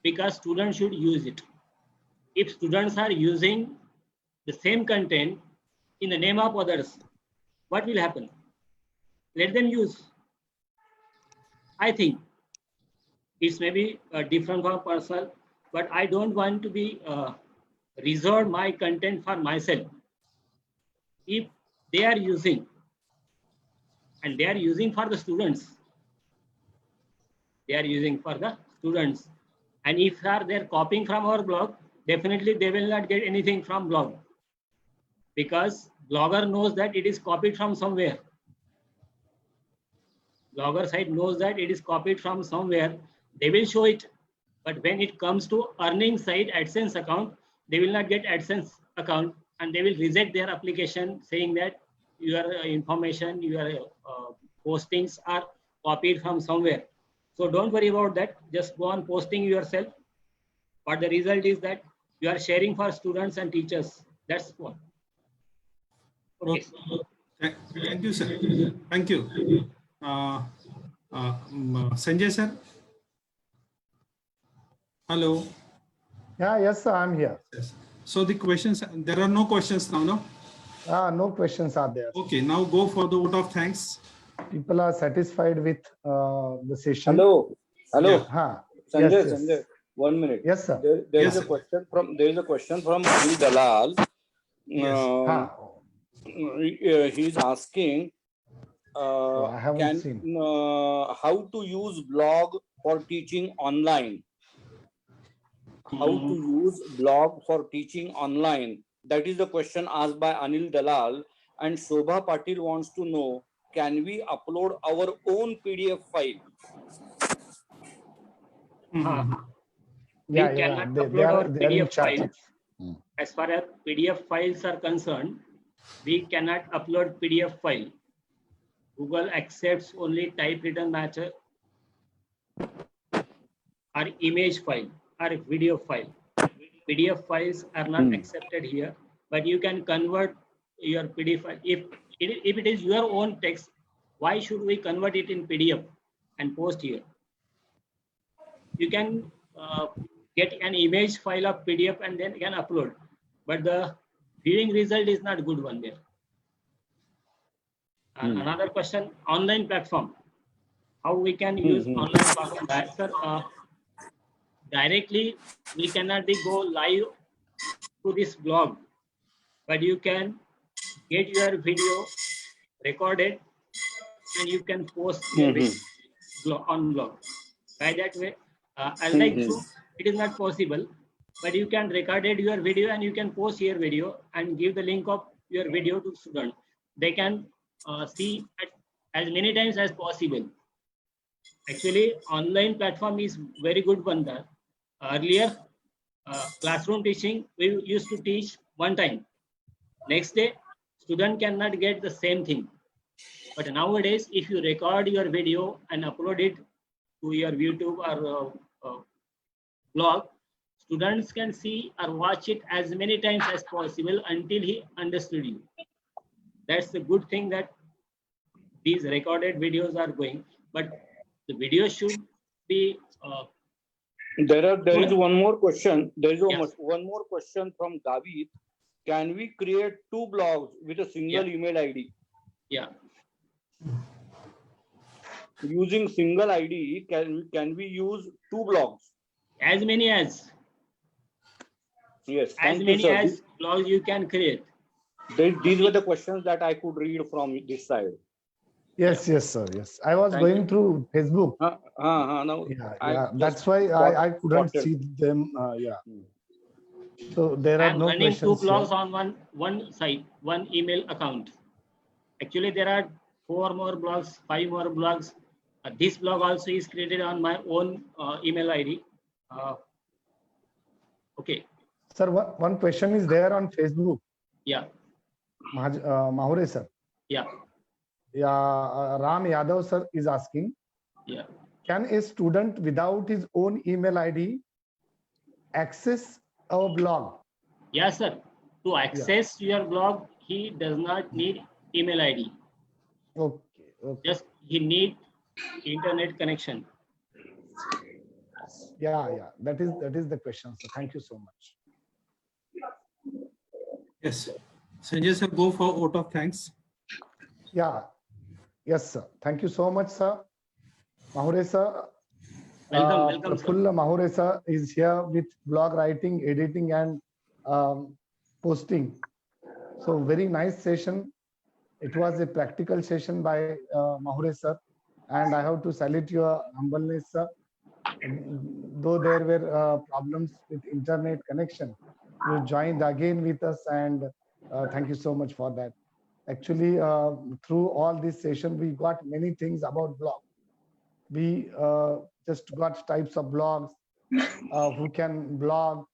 Because students should use it. If students are using the same content in the name of others, what will happen? Let them use. I think it's maybe different from personal, but I don't want to be reserve my content for myself. If they are using, and they are using for the students, they are using for the students. And if they're copying from our blog, definitely they will not get anything from blog, because blogger knows that it is copied from somewhere. Blogger site knows that it is copied from somewhere. They will show it, but when it comes to earning site AdSense account, they will not get AdSense account, and they will reject their application saying that your information, your postings are copied from somewhere. So don't worry about that. Just go on posting yourself. But the result is that you are sharing for students and teachers. That's what. Okay. Thank you, sir. Thank you. Sanjay sir. Hello. Yeah, yes, sir, I'm here. Yes. So the questions, there are no questions now, no? No questions are there. Okay, now go for the vote of thanks. People are satisfied with the session. Hello. Huh. Sanjay, Yes, yes. Sanjay, 1 minute. Yes, sir. There Yes, is a sir. question from Anil Dalal. Yes. He's asking, I haven't seen. how to use blog for teaching online. How to use blog for teaching online. That is the question asked by Anil Dalal. And Shobha Patil wants to know, can we upload our own PDF file? We cannot upload our PDF files. As far as PDF files are concerned, we cannot upload PDF file. Google accepts only typewritten matter or image file or video file. PDF files are not accepted here, but you can convert your PDF file. If it is your own text, why should we convert it in PDF and post here? You can get an image file of PDF and then can upload, but the viewing result is not good one there. Another question, online platform. How we can use online platform? Sir, directly we cannot go live to this blog, but you can get your video recorded and you can post on blog. By that way, unlike Zoom, it is not possible, but you can record your video and you can post your video and give the link of your video to students. They can see as many times as possible. Actually, online platform is very good one there. Earlier, classroom teaching, we used to teach one time. Next day, student cannot get the same thing. But nowadays, if you record your video and upload it to your YouTube or blog, students can see or watch it as many times as possible until he understood you. That's the good thing that these recorded videos are going, but the video should be There is one more question. There is Yes. one more question from David. Can we create two blogs with a single email ID? yeah. Using single ID, can we use two blogs? As many as Yes. as Thank you, many sir. as blogs you can create. These were the questions that I could read from this side. Yes, yes, sir. Yes, I was Thank going you. through Facebook. No, Yeah, I yeah. just That's why I couldn't spotted. see them. Yeah. So there are I'm no running two questions here. blogs on one site, one email account. Actually, there are 4 more blogs, 5 more blogs. This blog also is created on my own email ID. Okay. Sir, one question is there on Facebook. Yeah. Mahure sir. Yeah. Yeah, Ram Yadav sir is asking, Yeah. can a student without his own email ID access our blog? Yes, sir. To access your blog, he does not need email ID. Okay, okay. Just he need internet connection. Yeah. That is the question, sir. Thank you so much. Yes. Sanjay sir, go for vote of thanks. Yeah. Yes, sir. Thank you so much, sir. Mahure sir. Welcome, sir. Prafulla Mahure sir is here with blog writing, editing, and posting. So very nice session. It was a practical session by Mahure sir, and I have to salute your humbleness, sir. Though there were problems with internet connection, you joined again with us, and thank you so much for that. Actually, through all this session, we got many things about blog. We just got types of blogs, who can blog,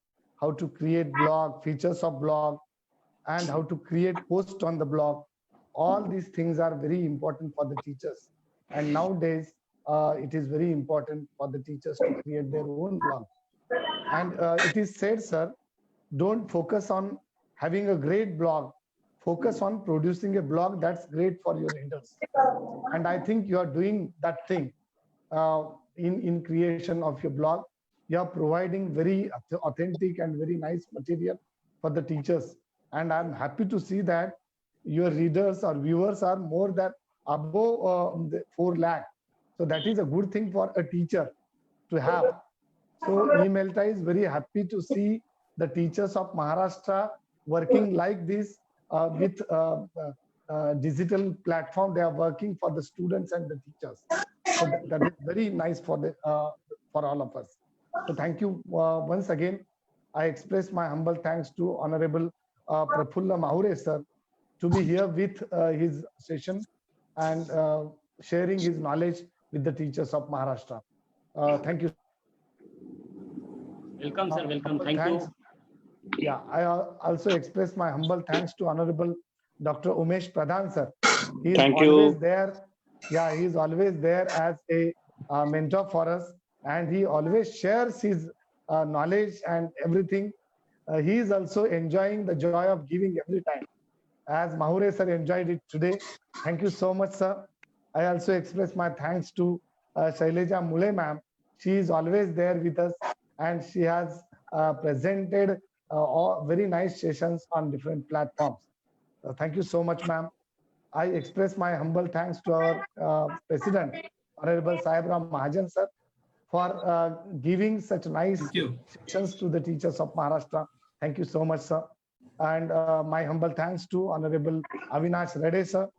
how to create blog, features of blog, and how to create post on the blog. All these things are very important for the teachers. And nowadays, it is very important for the teachers to create their own blog. And it is said, sir, don't focus on having a great blog. Focus on producing a blog that's great for your readers. And I think you are doing that thing in creation of your blog. You are providing very authentic and very nice material for the teachers. And I'm happy to see that your readers or viewers are more than above 4 lakh. So that is a good thing for a teacher to have. So eMelta is very happy to see the teachers of Maharashtra working like this with digital platform. They are working for the students and the teachers. So that is very nice for all of us. So thank you once again. I express my humble thanks to Honorable Prafulla Mahure sir to be here with his session and sharing his knowledge with the teachers of Maharashtra. Thank you. Welcome, sir. Welcome. Thank Thanks. you. Yeah, I also express my humble thanks to Honorable Dr. Umesh Pradhan sir. He is Thank you. always there. Yeah, he is always there as a mentor for us, and he always shares his knowledge and everything. He is also enjoying the joy of giving every time, as Mahure sir enjoyed it today. Thank you so much, sir. I also express my thanks to Shaileja Mule ma'am. She is always there with us, and she has presented all very nice sessions on different platforms. Thank you so much, ma'am. I express my humble thanks to our President, Honorable Sahib Ram Mahajan sir, for giving such nice Thank you. sessions to the teachers of Maharashtra. Thank you so much, sir. And my humble thanks to Honorable Avinash Rade sir,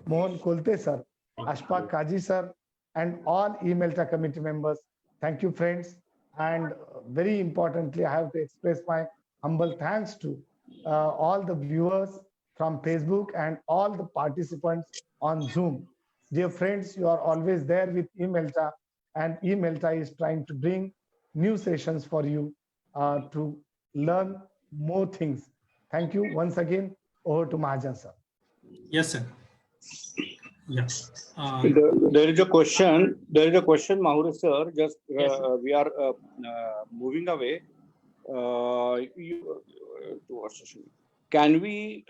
Mohan Kolte sir, Ashfaq Kaji sir, and all eMelta committee members. Thank you, friends. And very importantly, I have to express my humble thanks to all the viewers from Facebook and all the participants on Zoom. Dear friends, you are always there with eMelta, and eMelta is trying to bring new sessions for you to learn more things. Thank you once again. Over to Mahajan sir. Yes, sir. Yes. There is a question. There is a question, Mahure sir. Just Yes, sir. we are moving away. Can we,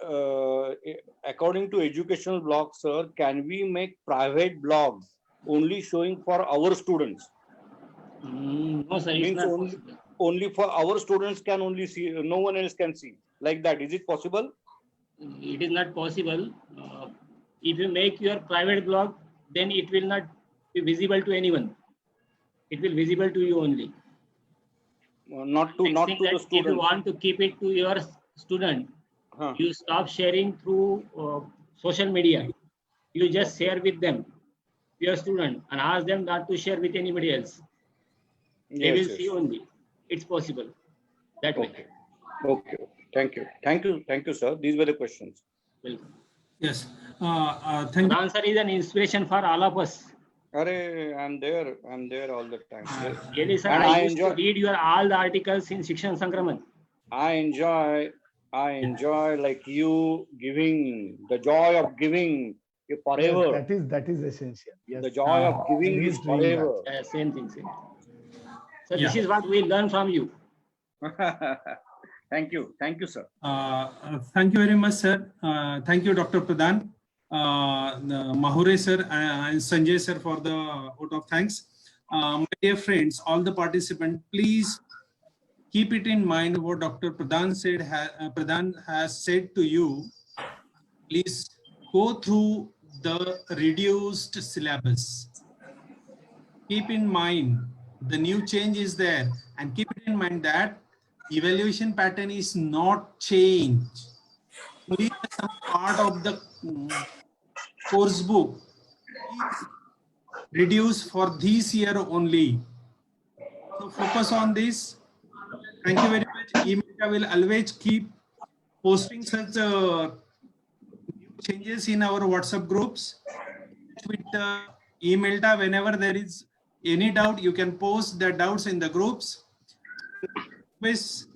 according to educational blogs, sir, can we make private blogs only showing for our students? No, sir, it's Means not only, possible. only for our students can only see. No one else can see. Like that, is it possible? It is not possible. If you make your private blog, then it will not be visible to anyone. It will visible to you only. Not to Next not thing to that the if you students. want to keep it to your student, Huh. you stop sharing through social media. You just share with them, your student, and ask them not to share with anybody else. They Yes, will see yes. only. It's possible that way. Okay. Okay. Thank you. Thank you. Thank you, sir. These were the questions. Welcome. Yes. Thank The you. answer is an inspiration for all of us. Arey, I'm there. I'm there all the time. Yes. Really, sir, And I I used to enjoy. read your all the articles in Shikshan Sankraman. I enjoy like you giving the joy of giving Yes, forever. that is essential. Yes. The joy of giving He is is doing that. forever. Same thing, same. So Yeah. this is what we learn from you. Thank you. Thank you, sir. Thank you very much, sir. Thank you, Dr. Pradhan, Mahure sir, and Sanjay sir for the vote of thanks. My dear friends, all the participants, please keep it in mind what Dr. Pradhan said. Pradhan has said to you. Please go through the reduced syllabus. Keep in mind the new change is there, and keep it in mind that evaluation pattern is not changed. Only some part of the course book is reduced for this year only. So focus on this. Thank you very much. Email will always keep posting such changes in our WhatsApp groups. With email tab, whenever there is any doubt, you can post the doubts in the groups. With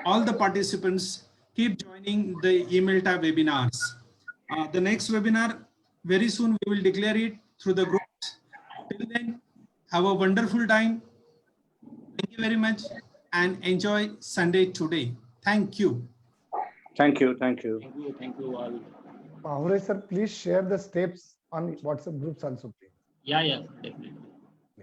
all the participants, keep joining the email tab webinars. The next webinar, very soon we will declare it through the groups. Till then, have a wonderful time. Thank you very much and enjoy Sunday today. Thank you. Thank you. Thank you. Thank you. Thank you all. Mahure sir, please share the steps on WhatsApp groups also, please. Yeah, definitely.